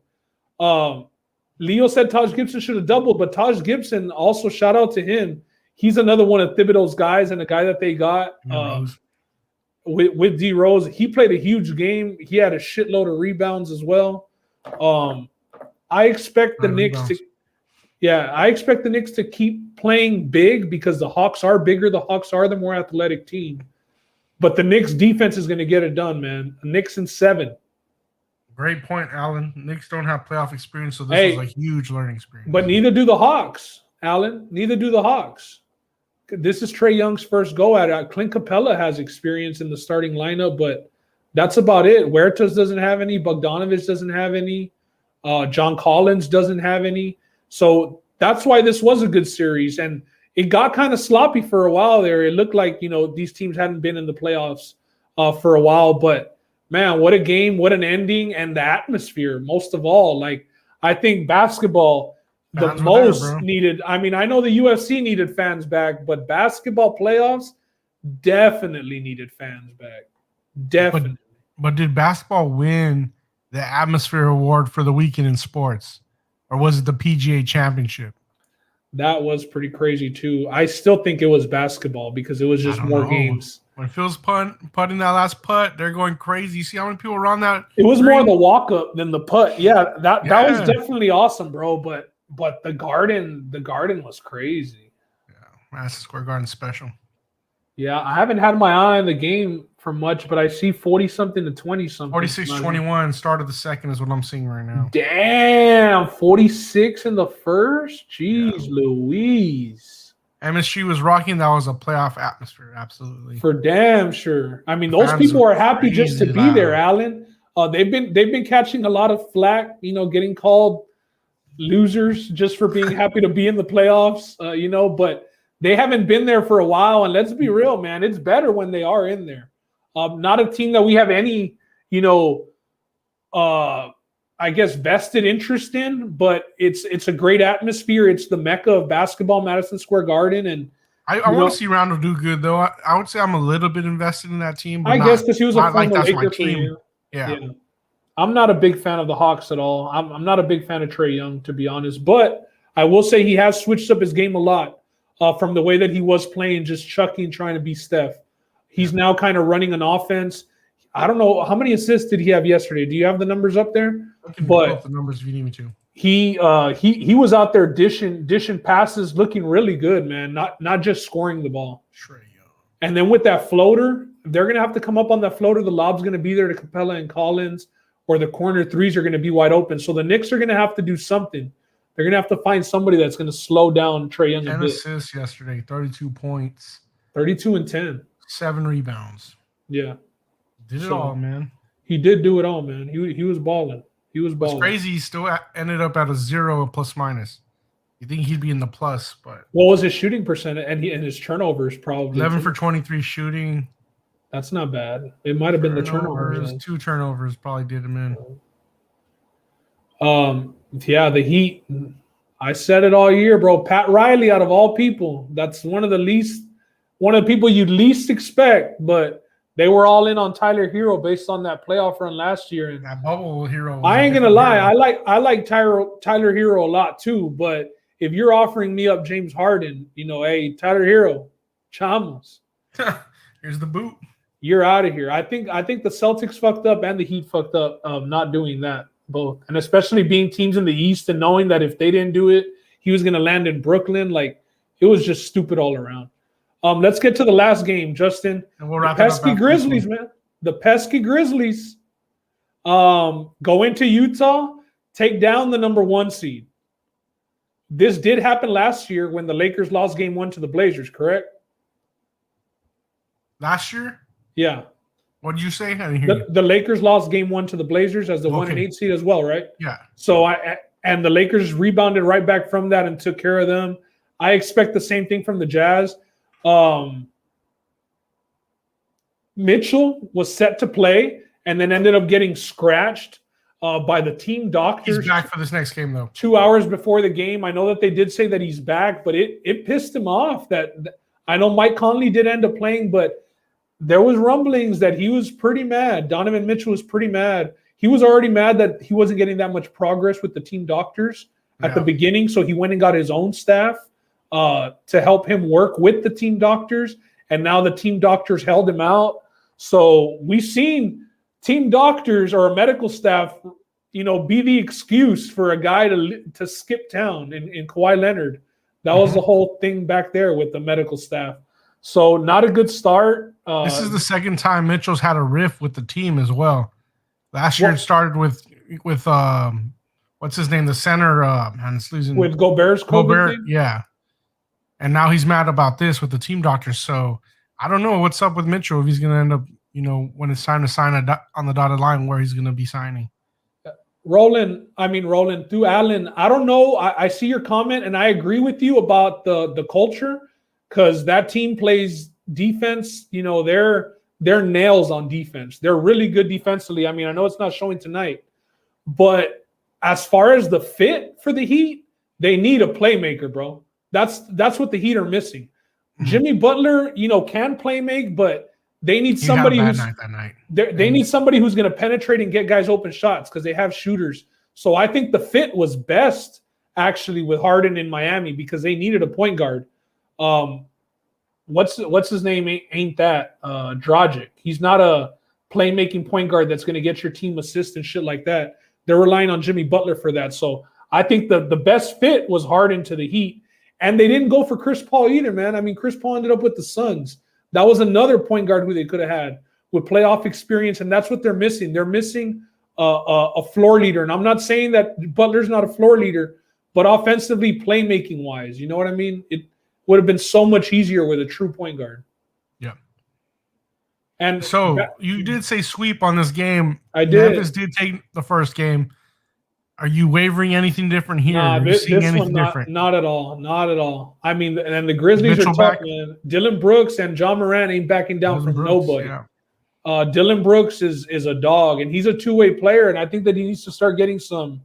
B: Leo said Taj Gibson should have doubled, but Taj Gibson, also shout out to him. He's another one of Thibodeau's guys and a guy that they got with D Rose. He played a huge game. He had a shitload of rebounds as well. I expect the Knicks to keep playing big because the Hawks are bigger. The Hawks are the more athletic team. But the Knicks defense is going to get it done, man. The Knicks in 7.
C: Great point, Alan. Knicks don't have playoff experience, so this was a huge learning experience.
B: But neither do the Hawks, Alan. Neither do the Hawks. This is Trae Young's first go at it. Clint Capella has experience in the starting lineup, but that's about it. Huertas doesn't have any. Bogdanovich doesn't have any. John Collins doesn't have any. So that's why this was a good series. And it got kind of sloppy for a while there. It looked like, these teams hadn't been in the playoffs for a while. But, man, what a game, what an ending, and the atmosphere, most of all. Like, I think basketball, the most needed. I mean, I know the UFC needed fans back, but basketball playoffs definitely needed fans back. Definitely.
C: But did basketball win the atmosphere award for the weekend in sports?
A: or was it the PGA Championship?
B: That was pretty crazy too. I still think it was basketball because it was just more games.
A: When Phil's putting that last putt, they're going crazy. You see how many people were on that?
B: It was more the walk up than the putt. Yeah, that was
A: Yeah.
B: definitely awesome, bro. But the garden was crazy.
A: Yeah, Madison Square Garden special.
B: Yeah, I haven't had my eye on the game for much, but I see 40-something to 20-something.
A: 46-21, start of the second is what I'm seeing right now.
B: Damn, 46 in the first? Jeez, Louise.
A: MSG was rocking. That was a playoff atmosphere, absolutely.
B: For damn sure. I mean, those
A: Fans
B: people
A: were
B: are happy just to
A: crazy
B: be there,
A: loud.
B: Alan. They've been catching a lot of flack, getting called losers just for being happy to be in the playoffs, but they haven't been there for a while. And let's be real, man, it's better when they are in there. Not a team that we have any, I guess, vested interest in, but it's a great atmosphere. It's the mecca of basketball, Madison Square Garden. And
A: I want to see Rondo do good, though. I would say I'm a little bit invested in that team. But
B: I guess because he was a
A: not like
B: former
A: that's my
B: Laker
A: team.
B: player.
A: Yeah.
B: I'm not a big fan of the Hawks at all. I'm not a big fan of Trae Young, to be honest. But I will say he has switched up his game a lot from the way that he was playing, just chucking, trying to be Steph. He's now kind of running an offense. I don't know how many assists did he have yesterday. Do you have the numbers up there?
A: I can pull up the numbers if you need me to.
B: He was out there dishing passes, looking really good, man. Not just scoring the ball.
A: Trae Young.
B: And then with that floater, they're gonna have to come up on that floater. The lob's gonna be there to Capella and Collins, or the corner threes are gonna be wide open. So the Knicks are gonna have to do something. They're gonna have to find somebody that's gonna slow down Trae Young a
A: 10
B: bit.
A: assists yesterday, 32 points,
B: 32 and 10.
A: 7 rebounds.
B: Yeah,
A: Did it
B: So-
A: all, man.
B: he did do it all, man. He was balling. He was
A: It's
B: balling.
A: crazy. He still ended up at a 0 plus minus. You think he'd be in the plus, but
B: What was his shooting percentage and his turnovers? Probably
A: 11 for 23 shooting.
B: That's not bad. It might have been the turnovers.
A: 2 turnovers probably did him in.
B: Yeah, the Heat. I said it all year, bro. Pat Riley, out of all people, that's one of the people you'd least expect, but they were all in on Tyler Hero based on that playoff run last year. And
A: That bubble hero. was
B: I
A: a
B: ain't gonna
A: different
B: lie,
A: hero.
B: I like Tyler Hero a lot too. But if you're offering me up James Harden, hey, Tyler Hero, chamos,
A: Here's the boot.
B: you're out of here. I think the Celtics fucked up and the Heat fucked up not doing that both, and especially being teams in the East and knowing that if they didn't do it, he was gonna land in Brooklyn. Like, it was just stupid all around. Let's get to the last game, Justin.
A: And we'll
B: The
A: wrap it up
B: pesky
A: after this
B: Grizzlies,
A: one.
B: man. The pesky Grizzlies go into Utah, take down the number 1 seed. This did happen last year when the Lakers lost game 1 to the Blazers, correct?
A: Last year?
B: Yeah.
A: What did you say? I didn't hear you.
B: The Lakers lost game 1 to the Blazers as the 1 and
A: Okay.
B: 8 seed as well, right?
A: Yeah.
B: So and the Lakers rebounded right back from that and took care of them. I expect the same thing from the Jazz. Mitchell was set to play and then ended up getting scratched by the team doctors.
A: He's back for this next game, though.
B: 2 hours before the game. I know that they did say that he's back, but it pissed him off that I know Mike Conley did end up playing, but there was rumblings that he was pretty mad. Donovan Mitchell was pretty mad. He was already mad that he wasn't getting that much progress with the team doctors at the beginning, so he went and got his own staff to help him work with the team doctors, and now the team doctors held him out. So we've seen team doctors or a medical staff, be the excuse for a guy to skip town in Kawhi Leonard. That was the whole thing back there with the medical staff. So not a good start.
A: This is the second time Mitchell's had a riff with the team as well. Last year it started with what's his name, the center, it's losing
B: with Gobert's COVID
A: Gobert,
B: thing?
A: yeah. And now he's mad about this with the team doctors. So I don't know what's up with Mitchell if he's going to end up, when it's time to sign on the dotted line, where he's going to be signing.
B: Roland through Allen. I don't know. I see your comment and I agree with you about the culture, because that team plays defense. They're nails on defense. They're really good defensively. I mean, I know it's not showing tonight, but as far as the fit for the Heat, they need a playmaker, bro. That's what the Heat are missing. Jimmy Butler, can play make, but they need somebody
A: he had a
B: who's
A: bad night that night.
B: they need somebody who's going to penetrate and get guys open shots because they have shooters. So I think the fit was best actually with Harden in Miami because they needed a point guard. What's his name? Ain't that Dragic? He's not a playmaking point guard that's going to get your team assists and shit like that. They're relying on Jimmy Butler for that. So I think the best fit was Harden to the Heat. And they didn't go for Chris Paul either, man. I mean, Chris Paul ended up with the Suns. That was another point guard who they could have had with playoff experience, and that's what they're missing. They're missing a floor leader. And I'm not saying that Butler's not a floor leader, but offensively, playmaking-wise, you know what I mean? It would have been so much easier with a true point guard.
C: Yeah.
B: And
C: so you did say sweep on this game.
B: I did.
C: Memphis did take the first game. Are you wavering anything different here?
B: Nah,
C: Are you seeing anything different?
B: Not at all. Not at all. I mean, and the Grizzlies
C: Mitchell
B: are tough,
C: back?
B: man. Dylan Brooks and John Moran ain't backing down from nobody.
C: Yeah.
B: Dylan Brooks is a dog, and he's a two-way player, and I think that he needs to start getting some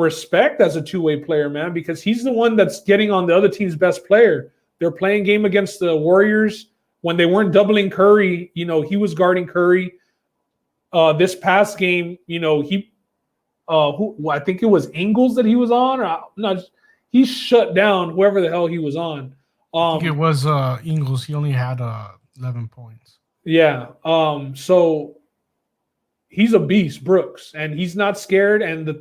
B: respect as a two-way player, man, because he's the one that's getting on the other team's best player. They're playing game against the Warriors when they weren't doubling Curry. You know, he was guarding Curry. This past game, you know, I think it was Ingles that he was on. He shut down whoever the hell he was on.
C: I think it was Ingles. He only had 11 points.
B: Yeah. So he's a beast, Brooks, and he's not scared. And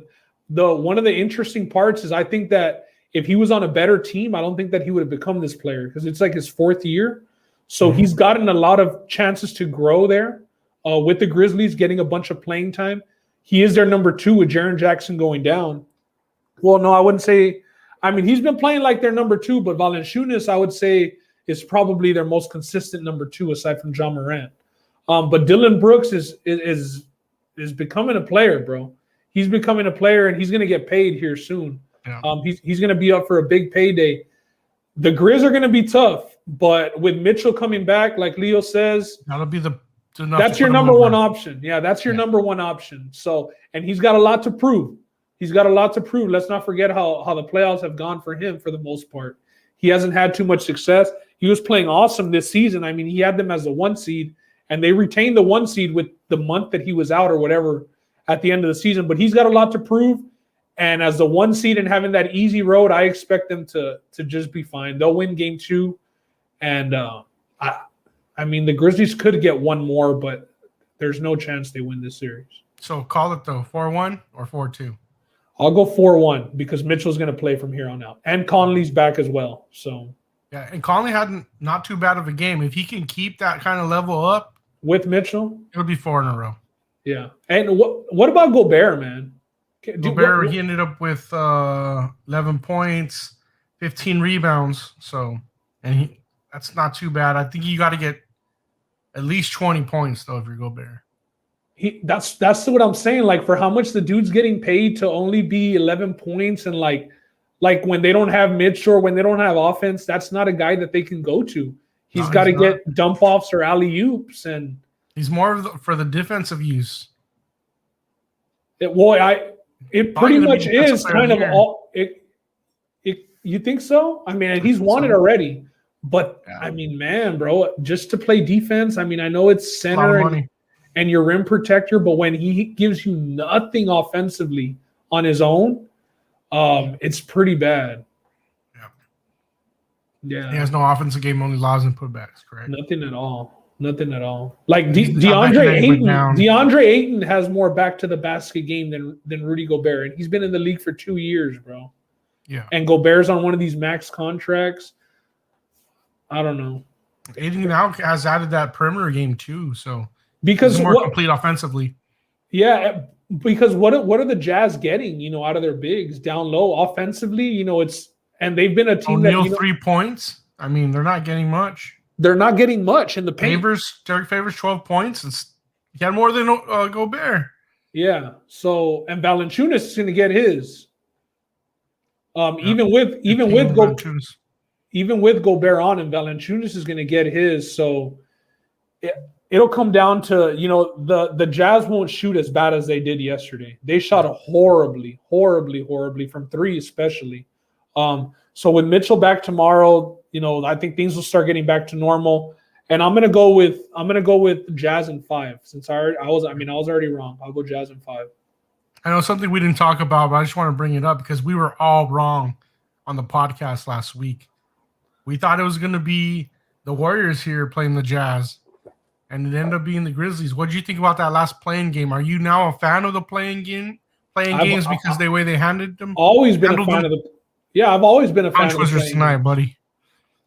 B: the one of the interesting parts is I think that if he was on a better team, I don't think that he would have become this player because it's like his fourth year. So he's gotten a lot of chances to grow there with the Grizzlies, getting a bunch of playing time. He is their number 2 with Jaren Jackson going down. Well, no, I wouldn't say. I mean, he's been playing like their number 2, but Valanciunas, I would say, is probably their most consistent number 2 aside from John Morant. But Dylan Brooks is becoming a player, bro. He's becoming a player, and he's going to get paid here soon.
C: Yeah.
B: He's going to be up for a big payday. The Grizz are going to be tough, but with Mitchell coming back, like Leo says,
C: that'll be
B: that's your number one option. Yeah, that's your number one option. So, and he's got a lot to prove. Let's not forget how the playoffs have gone for him for the most part. He hasn't had too much success. He was playing awesome this season. I mean, he had them as the 1 seed, and they retained the 1 seed with the month that he was out or whatever at the end of the season. But he's got a lot to prove. And as the 1 seed and having that easy road, I expect them to just be fine. They'll win game 2. And I mean, the Grizzlies could get one more, but there's no chance they win this series.
C: So call it though, 4-1 or 4-2?
B: I'll go 4-1 because Mitchell's going to play from here on out. And Conley's back as well. So
C: yeah, and Conley had not too bad of a game. If he can keep that kind of level up
B: with Mitchell,
C: it'll be 4 in a row.
B: Yeah. And what about Gobert, man?
C: Gobert, he ended up with 11 points, 15 rebounds. So, and that's not too bad. I think you got to get at least 20 points though if you're Gobert.
B: That's what I'm saying. Like for how much the dude's getting paid to only be 11 points, and like when they don't have Mitchell, when they don't have offense, that's not a guy that they can go to. He's got to get dump offs or alley oops, and
C: he's more for the defensive use.
B: It pretty much is kind of all. You think so? I mean, he's won it already. But yeah. I mean, man, bro, just to play defense. I mean, I know it's center and your rim protector, but when he gives you nothing offensively on his own, it's pretty bad. Yeah.
C: He has no offensive game, only lobs and putbacks, correct?
B: Nothing at all. Like DeAndre Ayton has more back to the basket game than Rudy Gobert, and he's been in the league for 2 years, bro.
C: Yeah.
B: And Gobert's on one of these max contracts. I don't know.
C: Ayton now has added that perimeter game too, so
B: because
C: he's more complete offensively.
B: Yeah, because what are the Jazz getting? Out of their bigs down low offensively? And they've been a team
C: that 3 points. I mean, they're not getting much.
B: They're not getting much in the paint.
C: Derek Favors 12 points. He had more than Gobert.
B: Yeah. So and Valanciunas is going to get his. Even with Gobert on, and Valanciunas is going to get his. So it'll come down to the Jazz won't shoot as bad as they did yesterday. They shot horribly from 3 especially. So with Mitchell back tomorrow, I think things will start getting back to normal. And I'm gonna go with Jazz in 5 since I was already wrong. I'll go Jazz in 5.
C: I know something we didn't talk about, but I just want to bring it up because we were all wrong on the podcast last week. We thought it was going to be the Warriors here playing the Jazz, and it ended up being the Grizzlies. What did you think about that last playing game? Are you now a fan of the playing games because the way they handed them?
B: Always been a fan of the. Yeah, I've always been a fan of the
C: playing tonight,
B: games.
C: Buddy.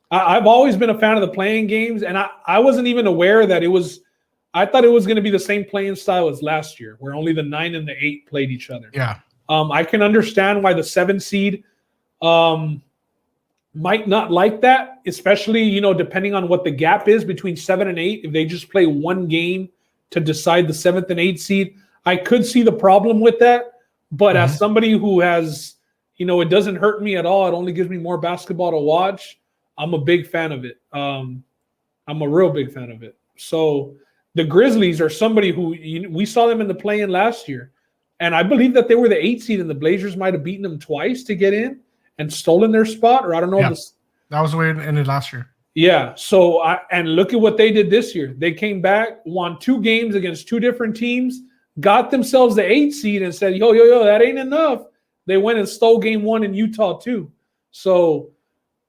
B: I've always been a fan of the playing games, and I wasn't even aware that it was. I thought it was going to be the same playing style as last year, where only the 9 and the 8 played each other.
C: Yeah.
B: I can understand why the 7 seed might not like that, especially, depending on what the gap is between 7 and 8. If they just play one game to decide the 7th and 8th seed, I could see the problem with that. But as somebody who has, it doesn't hurt me at all. It only gives me more basketball to watch. I'm a big fan of it. I'm a real big fan of it. So the Grizzlies are somebody who we saw them in the play-in last year. And I believe that they were the 8 seed, and the Blazers might have beaten them twice to get in and stolen their spot. Or I don't know.
C: Yeah, that was the way it ended last year.
B: Yeah. So, and look at what they did this year. They came back, won 2 games against 2 different teams, got themselves the 8 seed and said, yo, that ain't enough. They went and stole game 1 in Utah too. So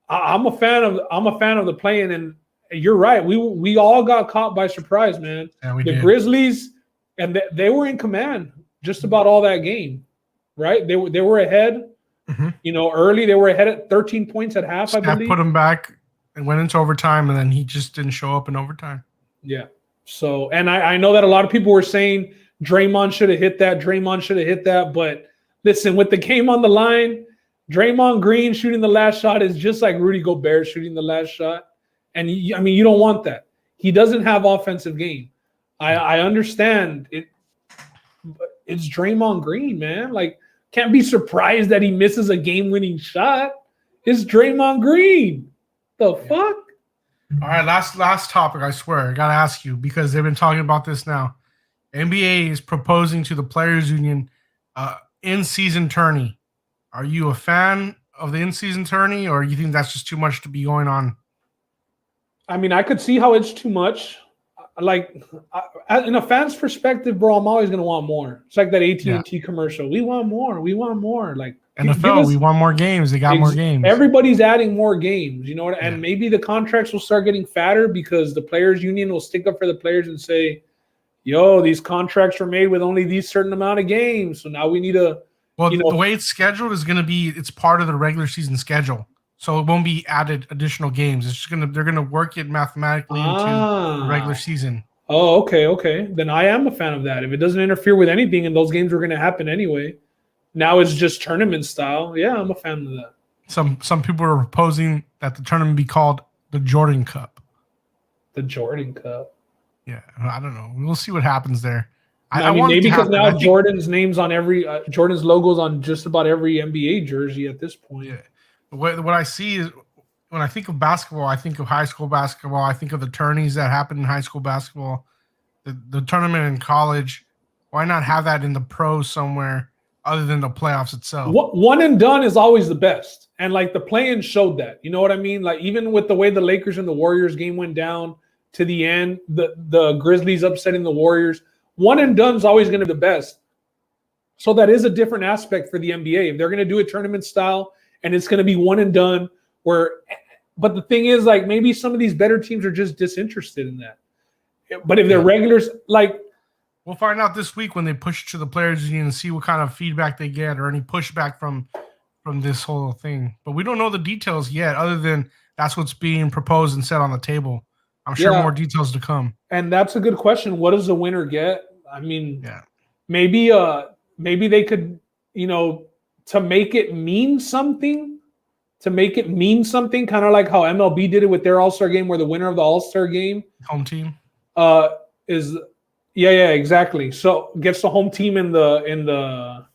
B: I'm a fan of the play-in, and you're right. We all got caught by surprise, man.
C: Yeah, we
B: the
C: did.
B: Grizzlies, and they were in command just about all that game, right? They were ahead. Early. They were ahead at 13 points at half, I believe.
C: Put them back and went into overtime, and then he just didn't show up in overtime.
B: Yeah. So, and I know that a lot of people were saying Draymond should have hit that. But listen, with the game on the line, Draymond Green shooting the last shot is just like Rudy Gobert shooting the last shot. And you don't want that. He doesn't have offensive game. I understand it. But it's Draymond Green, man. Like, can't be surprised that he misses a game-winning shot. It's Draymond Green. The fuck?
C: All right, last topic. I swear, I gotta ask you because they've been talking about this now. NBA is proposing to the Players Union in-season tourney. Are you a fan of the in-season tourney, or you think that's just too much to be going on?
B: I mean, I could see how it's too much. Like, in a fan's perspective, bro, I'm always gonna want more. It's like that AT&T commercial. We want more. Like
C: NFL, we want more games. They got more games.
B: Everybody's adding more games. You know what? And maybe the contracts will start getting fatter because the Players Union will stick up for the players and say, "Yo, these contracts were made with only these certain amount of games, so now we need to."
C: Well, the way it's scheduled is going to be it's part of the regular season schedule. So it won't be added additional games. It's just they're gonna work it mathematically into the regular season.
B: Oh, okay. Then I am a fan of that. If it doesn't interfere with anything, and those games were gonna happen anyway, now it's just tournament style. Yeah, I'm a fan of that.
C: Some people are proposing that the tournament be called the Jordan Cup.
B: The Jordan Cup.
C: Yeah, I don't know. We'll see what happens there.
B: I mean, maybe because now Jordan's name's on every Jordan's logos on just about every NBA jersey at this point.
C: Yeah. What I see is when I think of basketball, I think of high school basketball. I think of the tourneys that happen in high school basketball, the tournament in college. Why not have that in the pros somewhere other than the playoffs itself?
B: One and done is always the best. And like the play-in showed that. You know what I mean? Like even with the way the Lakers and the Warriors game went down to the end, the Grizzlies upsetting the Warriors, one and done is always going to be the best. So that is a different aspect for the NBA. If they're going to do a tournament style, and it's going to be one and done but the thing is, like, maybe some of these better teams are just disinterested in that. But if they're regulars, like,
C: we'll find out this week when they push to the Players Union and see what kind of feedback they get or any pushback from this whole thing. But we don't know the details yet, other than that's what's being proposed and set on the table. I'm sure more details to come.
B: And that's a good question. What does the winner get? I mean, maybe they could, to make it mean something, kind of like how MLB did it with their All-Star game, where the winner of the All-Star game,
C: home team,
B: is exactly. So gets the home team in the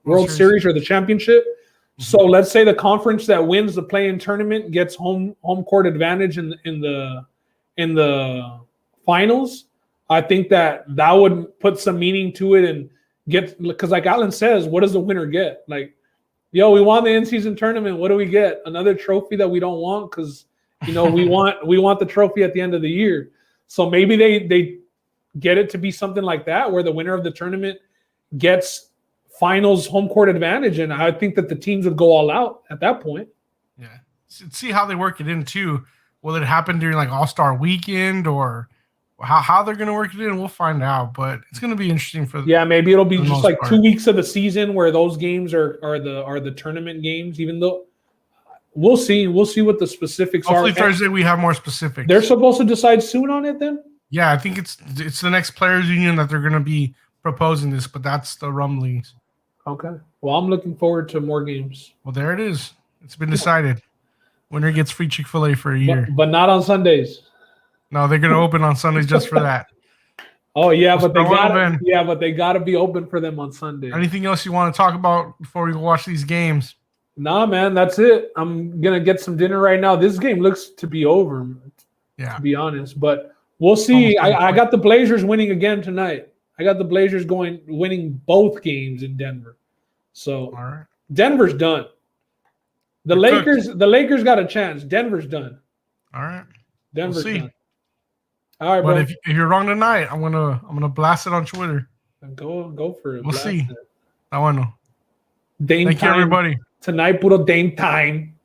B: World Series or the championship. Mm-hmm. So let's say the conference that wins the play-in tournament gets home court advantage in the finals. I think that would put some meaning to it and because like Alan says, what does the winner get? Like, yo, we won the in-season tournament. What do we get? Another trophy that we don't want because we want the trophy at the end of the year. So maybe they get it to be something like that, where the winner of the tournament gets finals home court advantage, and I think that the teams would go all out at that point.
C: Yeah. See how they work it in too. Will it happen during like All-Star weekend or how they're going to work it in? We'll find out, but it's going to be interesting for
B: maybe it'll be
C: for the
B: just
C: most
B: like
C: part.
B: 2 weeks of the season where those games are the tournament games, even though we'll see what the specifics
C: Hopefully
B: are.
C: Thursday we have more specifics.
B: They're supposed to decide soon on it then?
C: Yeah, I think it's the next players union that they're going to be proposing this, but that's the rumblings.
B: Okay. Well, I'm looking forward to more games.
C: Well, there it is. It's been decided. Winner gets free Chick-fil-A for a year.
B: But not on Sundays.
C: No, they're going to open on Sundays just for that.
B: Oh yeah, but they got
C: open.
B: yeah, but they got to be open for them on Sunday.
C: Anything else you want to talk about before we go watch these games?
B: Nah, man, that's it. I'm gonna get some dinner right now. This game looks to be over,
C: Yeah.
B: to be honest. But we'll see. I got the Blazers winning again tonight. I got the Blazers winning both games in Denver. So
C: All right.
B: Denver's done. The Lakers got a chance. Denver's done.
C: All right.
B: Denver's
C: see.
B: done. All right,
C: But
B: bro.
C: if you're wrong tonight, I'm gonna blast it on Twitter.
B: Go for it.
C: We'll
B: Blast
C: see.
B: it.
C: I want to.
B: Dame
C: Thank you,
B: time.
C: everybody.
B: Tonight, puro Dame time.